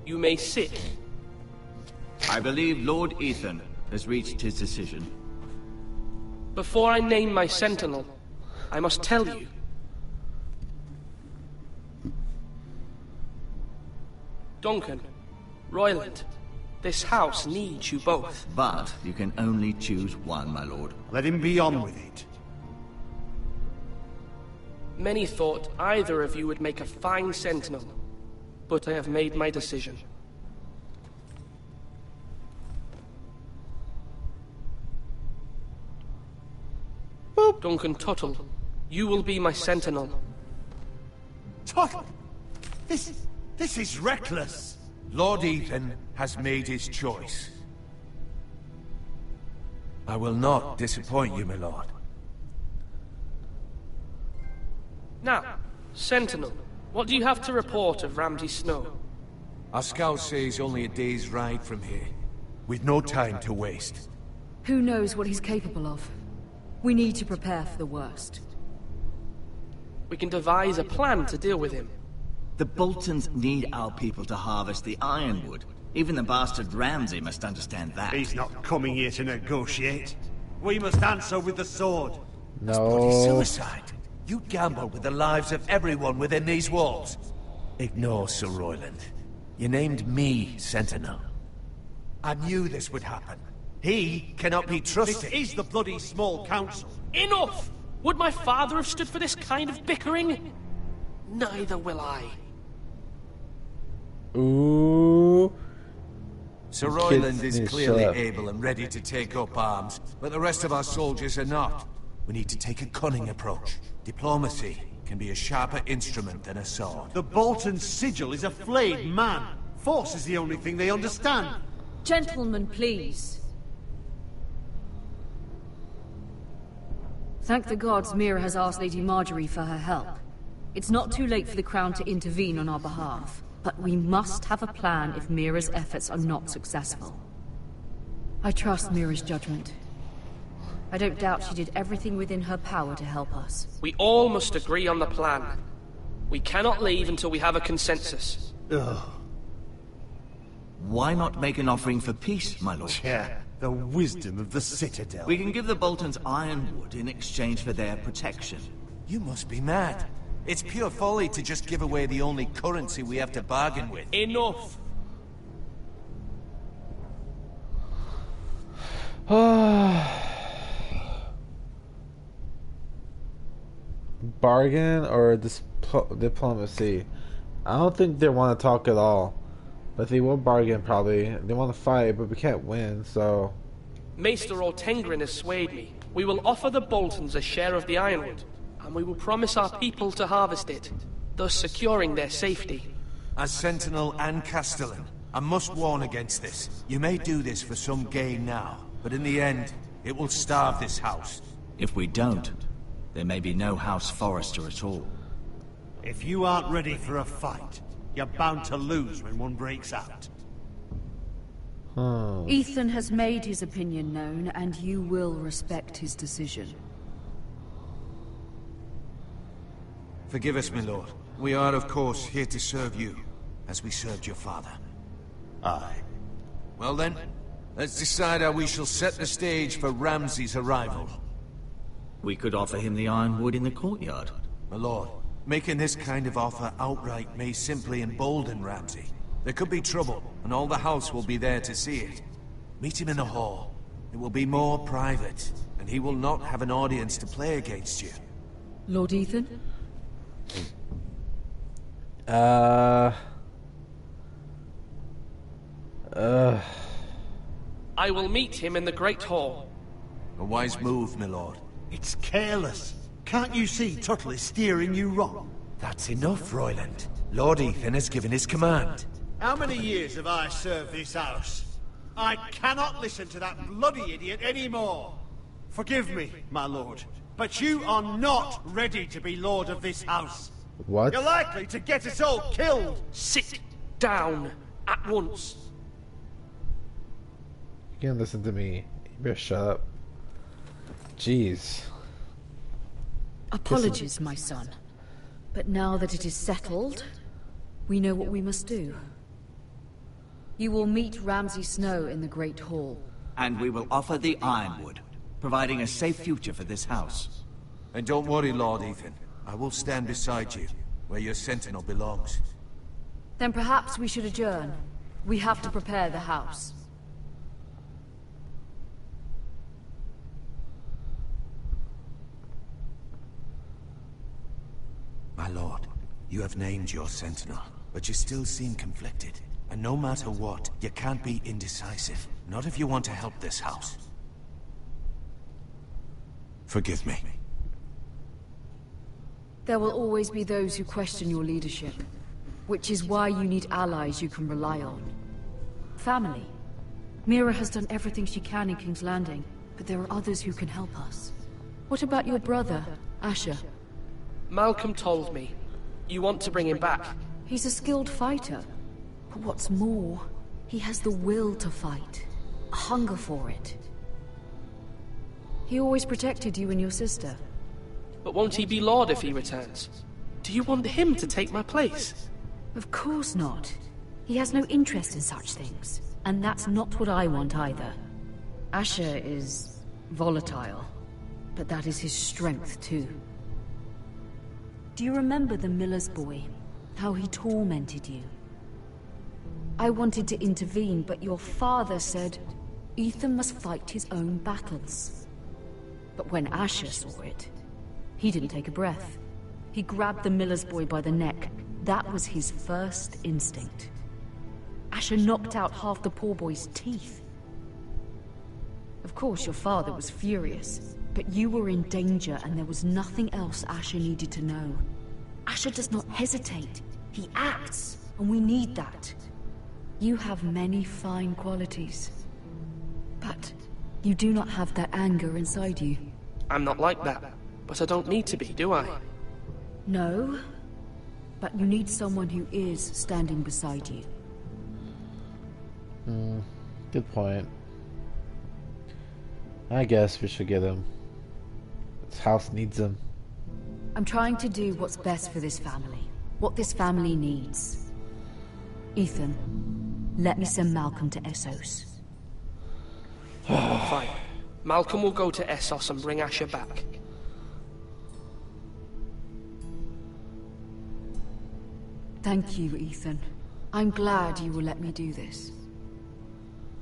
O: You may sit.
K: I believe Lord Ethan has reached his decision.
O: Before I name my sentinel, I must tell you. Duncan, Royland, this house needs you both.
K: But you can only choose one, my lord.
P: Let him be on with it.
O: Many thought either of you would make a fine sentinel, but I have made my decision. Boop. Duncan Tuttle, you will be my sentinel.
P: Tuttle! This is reckless.
D: Lord Ethan has made his choice. I will not disappoint you, my lord.
O: Now, Sentinel, what do you have to report of Ramsay Snow?
D: Our scout says only a day's ride from here. We've no time to waste.
L: Who knows what he's capable of? We need to prepare for the worst.
O: We can devise a plan to deal with him.
K: The Boltons need our people to harvest the ironwood. Even the bastard Ramsay must understand that.
P: He's not coming here to negotiate. We must answer with the sword.
D: Bloody suicide. You gamble with the lives of everyone within these walls. Ignore Sir Royland. You named me Sentinel. I knew this would happen. He cannot be trusted.
P: This is the bloody small council.
O: Enough! Would my father have stood for this kind of bickering? Neither will I.
A: Ooh.
D: Sir Royland is clearly able and ready to take up arms, but the rest of our soldiers are not. We need to take a cunning approach. Diplomacy can be a sharper instrument than a sword.
P: The Bolton sigil is a flayed man. Force is the only thing they understand.
L: Gentlemen, please. Thank the gods Mira has asked Lady Marjorie for her help. It's not too late for the Crown to intervene on our behalf, but we must have a plan if Mira's efforts are not successful. I trust Mira's judgment. I don't doubt she did everything within her power to help us.
O: We all must agree on the plan. We cannot leave until we have a consensus.
P: Ugh.
K: Why not make an offering for peace, my lord?
P: Yeah, the wisdom of the Citadel.
K: We can give the Boltons ironwood in exchange for their protection.
D: You must be mad. It's pure folly to just give away the only currency we have to bargain with.
O: Enough!
A: Bargain or diplomacy? I don't think they want to talk at all. But they will bargain, probably. They want to fight, but we can't win, so...
O: Maester Ortengrin has swayed me. We will offer the Boltons a share of the ironwood, and we will promise our people to harvest it, thus securing their safety.
D: As Sentinel and Castellan, I must warn against this. You may do this for some gain now, but in the end, it will starve this house.
K: If we don't, there may be no House Forrester at all.
P: If you aren't ready for a fight, you're bound to lose when one breaks out.
L: Ethan has made his opinion known, and you will respect his decision.
D: Forgive us, my lord. We are, of course, here to serve you, as we served your father.
P: Aye.
D: Well then, let's decide how we shall set the stage for Ramsay's arrival.
K: We could offer him the ironwood in the courtyard.
D: My lord, making this kind of offer outright may simply embolden Ramsay. There could be trouble, and all the house will be there to see it. Meet him in the hall. It will be more private, and he will not have an audience to play against you.
L: Lord Ethan?
O: I will meet him in the Great Hall.
D: A wise move, my lord.
P: It's careless. Can't you see Tuttle is steering you wrong?
D: That's enough, Royland. Lord Ethan has given his command.
P: How many years have I served this house? I cannot listen to that bloody idiot anymore. Forgive me, my lord, but you are not ready to be lord of this house.
A: What?
P: You're likely to get us all killed.
O: Sit down at once.
A: You can't listen to me. You better shut up. Jeez.
L: Apologies, my son. But now that it is settled, we know what we must do. You will meet Ramsay Snow in the Great Hall.
K: And we will offer the ironwood, providing a safe future for this house.
D: And don't worry, Lord Ethan. I will stand beside you, where your sentinel belongs.
L: Then perhaps we should adjourn. We have to prepare the house.
D: My lord, you have named your sentinel, but you still seem conflicted. And no matter what, you can't be indecisive. Not if you want to help this house. Forgive me.
L: There will always be those who question your leadership. Which is why you need allies you can rely on. Family. Mira has done everything she can in King's Landing, but there are others who can help us. What about your brother, Asher?
O: Malcolm told me. You want to bring him back?
L: He's a skilled fighter. But what's more, he has the will to fight. A hunger for it. He always protected you and your sister.
O: But won't he be Lord if he returns? Do you want him to take my place?
L: Of course not. He has no interest in such things. And that's not what I want either. Asher is volatile. But that is his strength too. Do you remember the miller's boy? How he tormented you? I wanted to intervene, but your father said Ethan must fight his own battles. But when Asher saw it, he didn't take a breath. He grabbed the miller's boy by the neck. That was his first instinct. Asher knocked out half the poor boy's teeth. Of course, your father was furious, but you were in danger and there was nothing else Asher needed to know. Asher does not hesitate. He acts, and we need that. You have many fine qualities. But you do not have that anger inside you.
O: I'm not like that, but I don't need to be, do I?
L: No, but you need someone who is standing beside you.
A: Good point. I guess we should get him. This house needs him.
L: I'm trying to do what's best for this family. What this family needs. Ethan, let me send Malcolm to Essos.
O: Fine. Malcolm will go to Essos and bring Asher back.
L: Thank you, Ethan. I'm glad you will let me do this.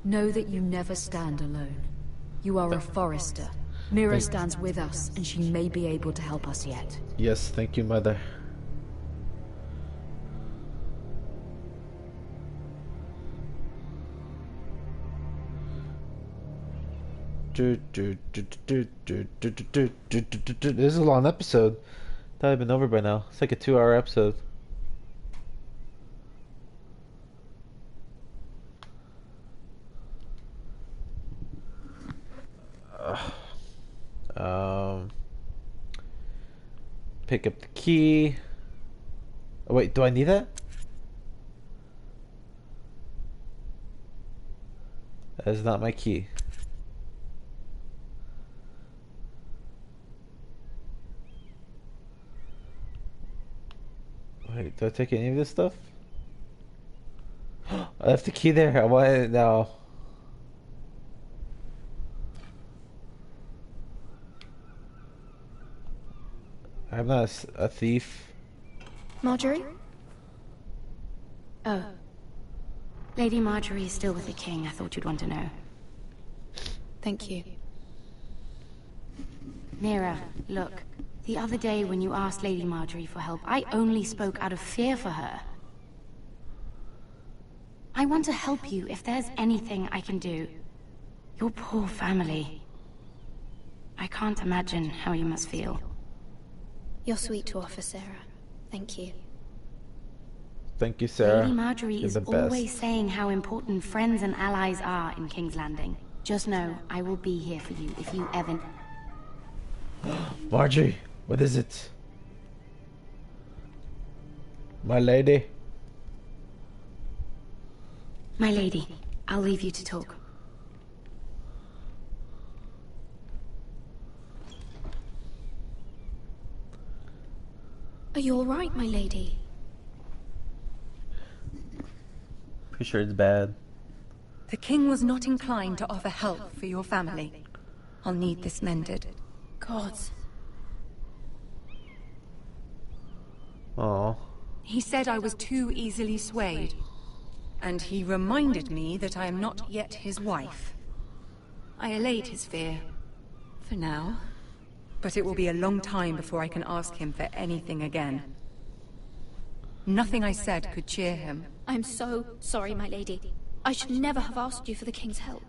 L: Know that you never stand alone. You are a Forrester. Mira stands with us, and she may be able to help us yet.
A: Yes, thank you, Mother. This is a long episode. Thought it'd been over by now. It's like a 2-hour episode. Pick up the key. Oh, wait, do I need that? That is not my key. Wait, do I take any of this stuff? I left the key there. I want it now. I'm not a thief.
Q: Marjorie? Oh. Lady Marjorie is still with the king. I thought you'd want to know.
U: Thank you.
Q: Mira, look. The other day when you asked Lady Marjorie for help, I only spoke out of fear for her. I want to help you if there's anything I can do. Your poor family. I can't imagine how you must feel.
N: You're sweet to offer, Sarah. Thank you.
A: Thank you, Sarah.
Q: Lady Marjorie
A: You're
Q: is
A: the best.
Q: always saying how important friends and allies are in King's Landing. Just know, I will be here for you if you ever...
A: Marjorie, what is it? My lady?
Q: My lady, I'll leave you to talk.
N: Are you all right, my lady?
A: Pretty sure it's bad.
S: The king was not inclined to offer help for your family. I'll need this mended.
N: Gods.
A: Oh.
S: He said I was too easily swayed. And he reminded me that I am not yet his wife. I allayed his fear. For now. But it will be a long time before I can ask him for anything again. Nothing I said could cheer him.
N: I'm so sorry, my lady. I should never have asked you for the king's help.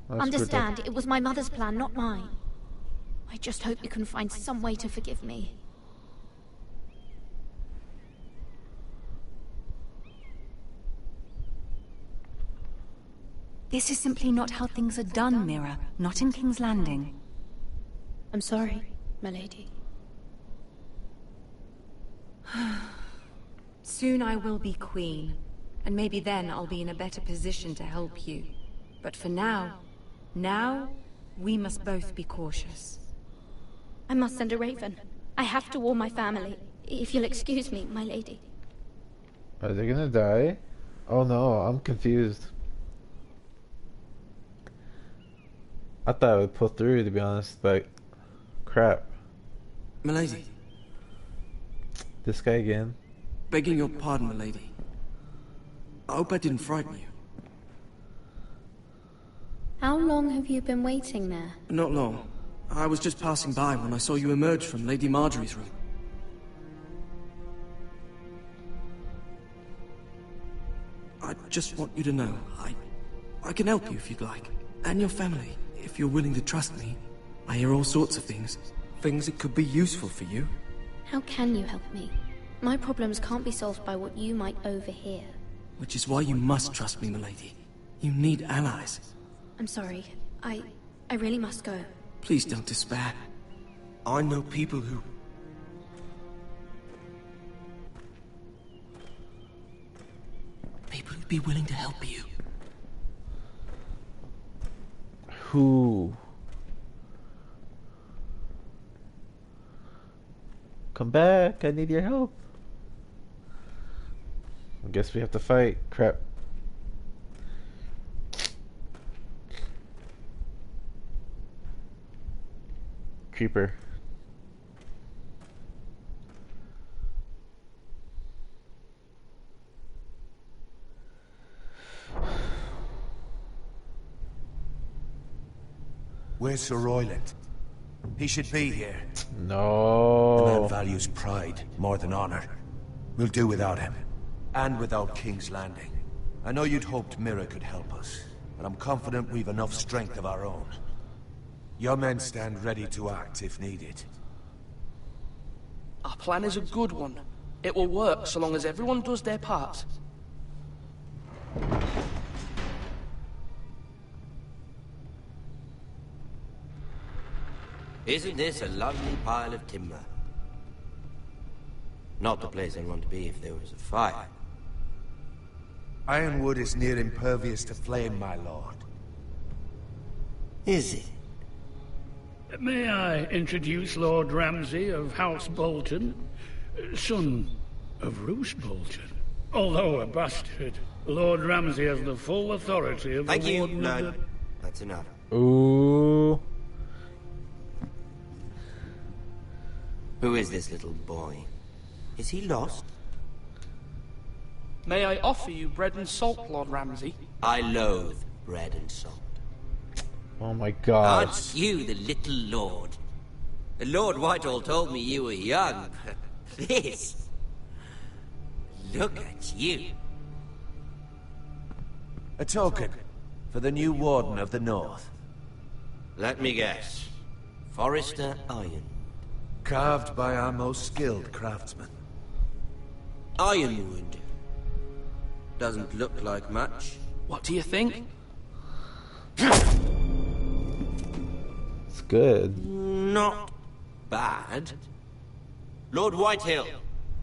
N: Understand, it was my mother's plan, not mine. I just hope you can find some way to forgive me.
S: This is simply not how things are done, Mira. Not in King's Landing.
Q: I'm sorry, my lady.
S: Soon I will be queen, and maybe then I'll be in a better position to help you. But for now, we must both be cautious.
N: I must send a raven. I have to warn my family. If you'll excuse me, my lady.
A: Are they gonna die? Oh no, I'm confused. I thought it would pull through, to be honest, but crap.
R: Milady.
A: This guy again.
R: Begging your pardon, milady. I hope I didn't frighten you.
Q: How long have you been waiting there?
R: Not long. I was just passing by when I saw you emerge from Lady Marjorie's room. I just want you to know, I can help you if you'd like. And your family, if you're willing to trust me. I hear all sorts of things. Things that could be useful for you.
Q: How can you help me? My problems can't be solved by what you might overhear.
R: Which is why you must trust me, milady. You need allies.
Q: I'm sorry. I really must go.
R: Please don't despair. I know people who... People who'd be willing to help you.
A: Who? Come back, I need your help. I guess we have to fight. Crap. Creeper.
D: Where's Sir Royland? He should be here.
A: No.
D: The man values pride more than honor. We'll do without him. And without King's Landing. I know you'd hoped Mira could help us, but I'm confident we've enough strength of our own. Your men stand ready to act if needed.
O: Our plan is a good one. It will work so long as everyone does their part.
B: Isn't this a lovely pile of timber? Not the place I'd want to be if there was a fire.
D: Ironwood is near impervious to flame, my lord.
B: Is it?
C: May I introduce Lord Ramsay of House Bolton, son of Roose Bolton. Although a bastard, Lord Ramsay has the full authority of
B: Thank
C: the
B: you.
C: Warden of
B: No,
C: the...
B: that's enough.
A: Ooh.
B: Who is this little boy? Is he lost?
O: May I offer you bread and salt, Lord Ramsay?
B: I loathe bread and salt.
A: Oh my god.
B: Aren't you the little lord? Lord Whitehall told me you were young, but this... Look at you.
D: A token for the new Warden of the North.
B: Let me guess. Forrester Iron.
D: Carved by our most skilled craftsmen.
B: Ironwood. Doesn't look like much.
O: What do you think?
A: It's good.
B: Not bad. Lord Whitehill,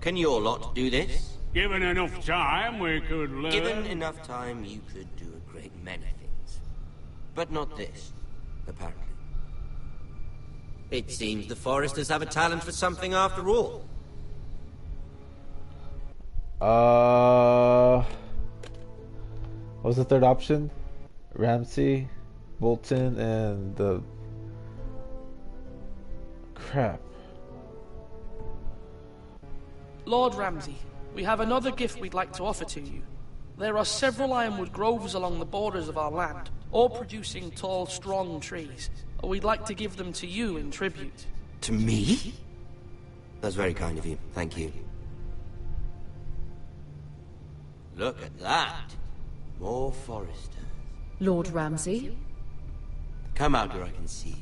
B: can your lot do this?
C: Given enough time, we could learn...
B: Given enough time, you could do a great many things. But not this, apparently. It seems the Foresters have a talent for something after all.
A: What was the third option? Ramsay, Bolton, and the... Crap.
O: Lord Ramsay, we have another gift we'd like to offer to you. There are several ironwood groves along the borders of our land, all producing tall, strong trees. We'd like to give them to you in tribute.
B: To me? That's very kind of you. Thank you. Look at that. More Foresters.
L: Lord Ramsay?
B: Come out where I can see you.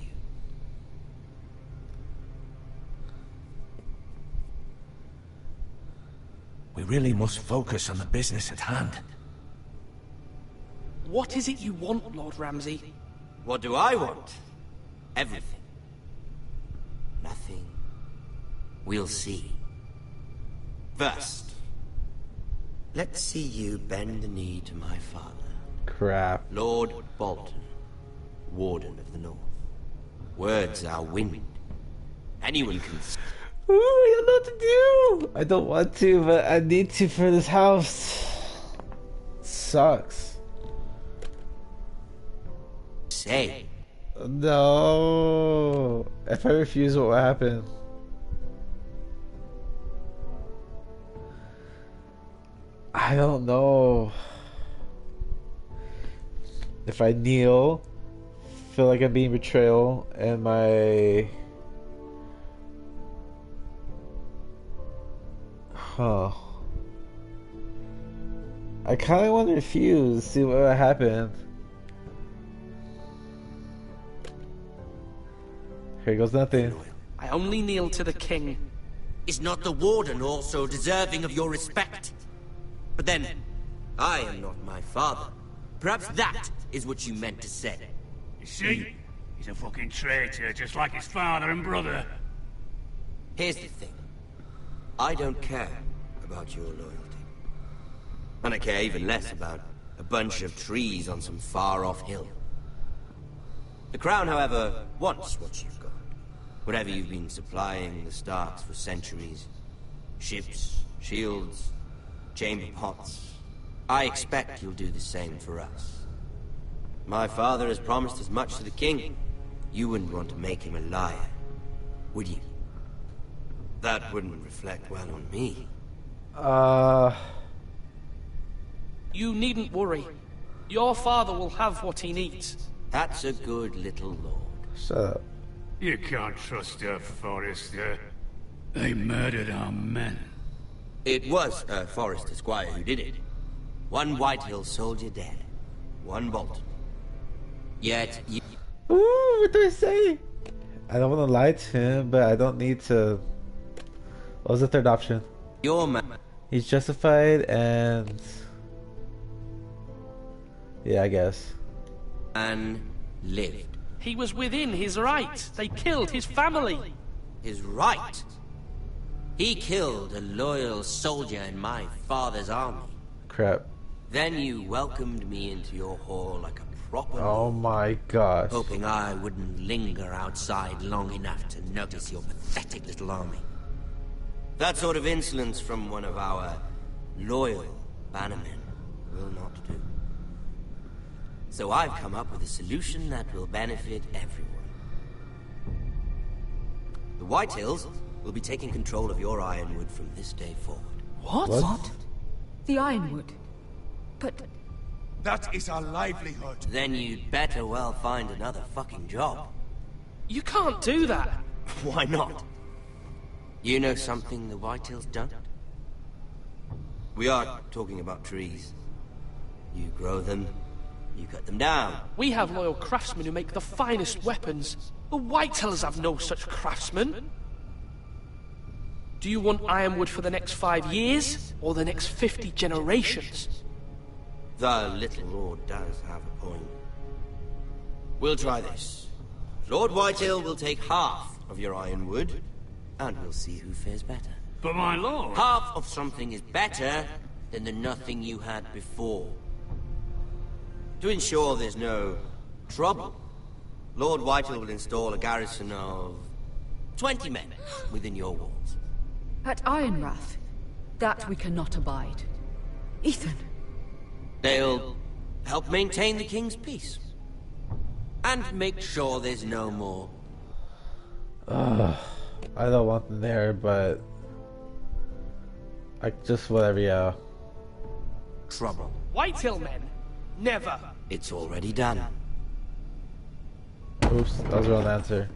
D: We really must focus on the business at hand.
O: What is it you want, Lord Ramsay?
B: What do I want? Everything. Nothing. We'll see. First, let's see you bend the knee to my father.
A: Crap.
B: Lord Bolton, Warden of the North. Words are wind. Anyone can...
A: Ooh, I don't know what to do. I don't want to, but I need to for this house. Sucks.
B: Say.
A: No. If I refuse, what will happen? I don't know. If I kneel, feel like I'm being betrayed, and my... Huh. I kind of want to refuse, see what would happen. Here goes nothing.
O: I only kneel to the king.
B: Is not the warden also deserving of your respect? But then, I am not my father. Perhaps that is what you meant to say.
C: You see? He's a fucking traitor, just like his father and brother.
B: Here's the thing. I don't care about your loyalty. And I care even less about a bunch of trees on some far-off hill. The Crown, however, wants what you've got. Whatever you've been supplying the Starks for centuries. Ships, shields, chamber pots. I expect you'll do the same for us. My father has promised as much to the king. You wouldn't want to make him a liar, would you? That wouldn't reflect well on me.
O: You needn't worry. Your father will have what he needs.
B: That's a good little lord.
A: Shut up.
C: You can't trust her, Forrester. They murdered our men.
B: It was a Forrester squire who did it. One Whitehill soldier dead. One Bolton. Yet you...
A: Ooh, what do I say? I don't want to lie to him, but I don't need to... What was the third option?
B: Your man...
A: He's justified and... Yeah, I guess.
B: And lived.
O: He was within his right. They killed his family.
B: His right? He killed a loyal soldier in my father's army.
A: Crap.
B: Then you welcomed me into your hall like a proper...
A: Oh my gosh.
B: Hoping I wouldn't linger outside long enough to notice your pathetic little army. That sort of insolence from one of our loyal bannermen will not do. So I've come up with a solution that will benefit everyone. The Whitehills will be taking control of your Ironwood from this day forward.
L: What? The Ironwood? But...
G: That is our livelihood.
B: Then you'd better well find another fucking job.
O: You can't do that.
B: Why not? You know something the Whitehills don't? We are talking about trees. You grow them, you cut them down.
O: We have loyal craftsmen who make the finest weapons. The Whitehills have no such craftsmen. Do you want Ironwood for the next 5 years, or the next 50 generations?
B: The little lord does have a point. We'll try this. Lord Whitehill will take half of your Ironwood, and we'll see who fares better.
C: But my lord...
B: Half of something is better than the nothing you had before. To ensure there's no trouble, Lord Whitehill will install a garrison of 20 men within your walls.
L: At Ironrath? That we cannot abide. Ethan!
B: They'll help maintain the king's peace. And make sure there's no more.
A: I don't want them there, but... I just whatever, yeah.
B: Trouble.
O: Whitehill men? Never.
B: It's already done.
A: Oops, that was the wrong answer.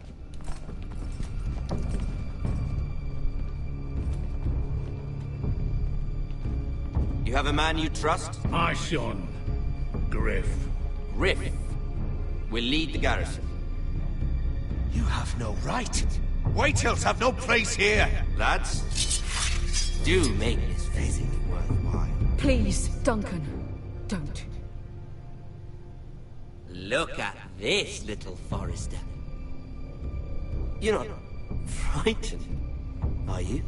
B: You have a man you trust?
C: My son, Griff.
B: Griff will lead the garrison.
G: You have no right. Whitehills have no place here.
B: Lads, do make this visit worthwhile.
L: Please, Duncan, don't.
B: Look at this, little Forrester. You're not frightened, are you?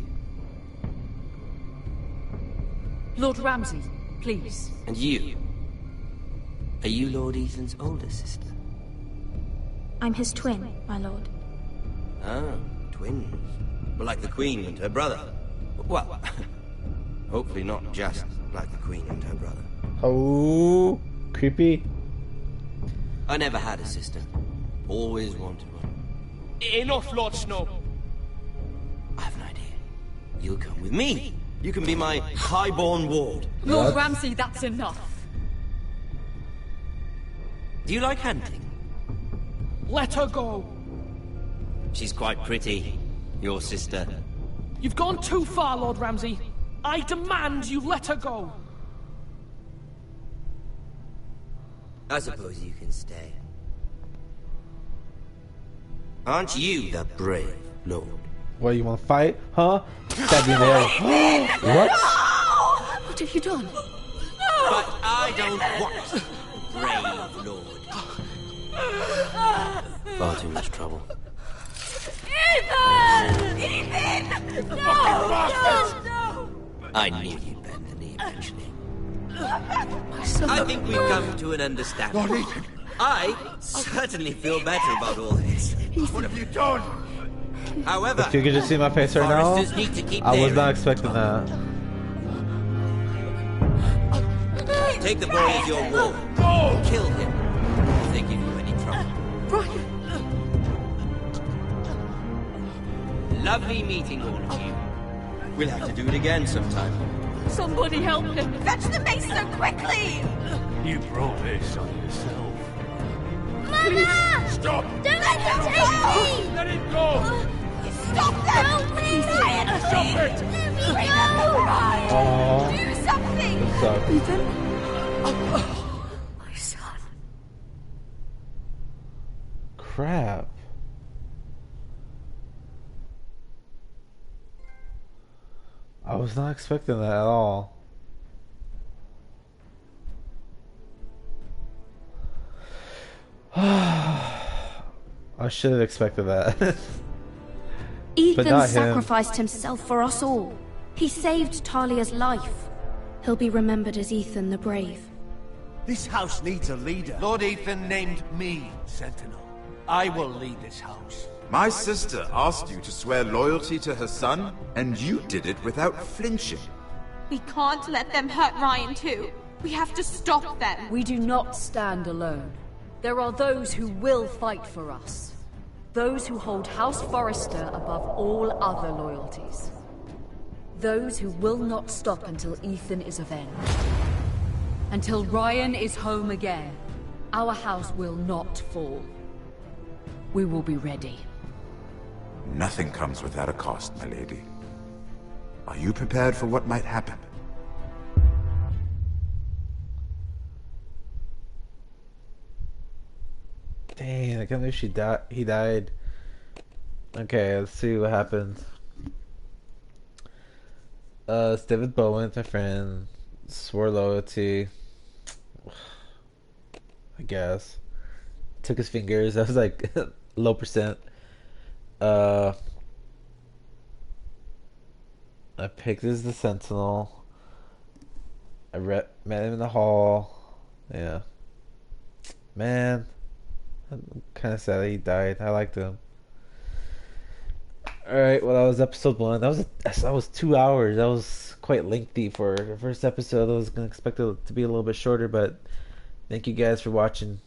L: Lord Ramsay, please.
B: And you? Are you Lord Ethan's older sister?
M: I'm his twin, my lord.
B: Ah, twins. But like the Queen and her brother. Well, hopefully not just like the Queen and her brother.
A: Oh, creepy.
B: I never had a sister. Always wanted one.
O: Enough, Lord Snow.
B: I have an idea. You'll come with me. You can be my highborn ward.
L: Lord Ramsay, that's enough.
B: Do you like hunting?
O: Let her go.
B: She's quite pretty, your sister.
O: You've gone too far, Lord Ramsay. I demand you let her go.
B: I suppose you can stay. Aren't you the brave lord?
A: What, you want to fight? Huh? Stab you in the head. What?
L: What have you done?
B: But I don't want brave lord. Far too much trouble.
V: Ethan! Ethan! No!
B: I knew you'd bend the knee eventually. I think we've come to an understanding.
G: Lord Ethan!
B: I certainly feel better about all this.
G: What have you done?
B: However,
A: If you could just see my face right now,
B: foresters need to keep
A: I was
B: their
A: not
B: end.
A: expecting that.
B: Take the boy as your ward. Kill him if they give you any trouble.
L: Brian!
B: Lovely meeting all of you. We'll have to do it again sometime.
L: Somebody help him!
V: Fetch the mace so quickly!
C: You brought this on yourself.
V: Mama!
G: Stop!
V: Don't let him take me!
G: Let it go!
V: Stop them! Help me! Ryan,
G: Stop it!
V: Let me go!
A: Aww.
V: Do something!
A: Sorry.
L: Ethan? My son.
A: Crap. I was not expecting that at all. I should have expected that.
Q: Ethan
A: not him.
Q: sacrificed himself for us all. He saved Talia's life. He'll be remembered as Ethan the Brave.
J: This house needs a leader.
K: Lord Ethan named me
J: Sentinel. I will lead this house.
T: My sister asked you to swear loyalty to her son, and you did it without flinching.
V: We can't let them hurt Ryan too. We have to stop them.
L: We do not stand alone. There are those who will fight for us. Those who hold House Forrester above all other loyalties. Those who will not stop until Ethan is avenged. Until Ryan is home again, our house will not fall. We will be ready.
T: Nothing comes without a cost, my lady. Are you prepared for what might happen?
A: Dang, I can't believe he died. Okay, let's see what happens. It's David Bowen, my friend. Swore loyalty. I guess. Took his fingers. I was like low percent. I picked as the Sentinel. I met him in the hall. Yeah. Man. I'm kind of sad that he died. I liked him. Alright, well that was episode 1. That was 2 hours. That was quite lengthy for the first episode. I was going to expect it to be a little bit shorter, but thank you guys for watching.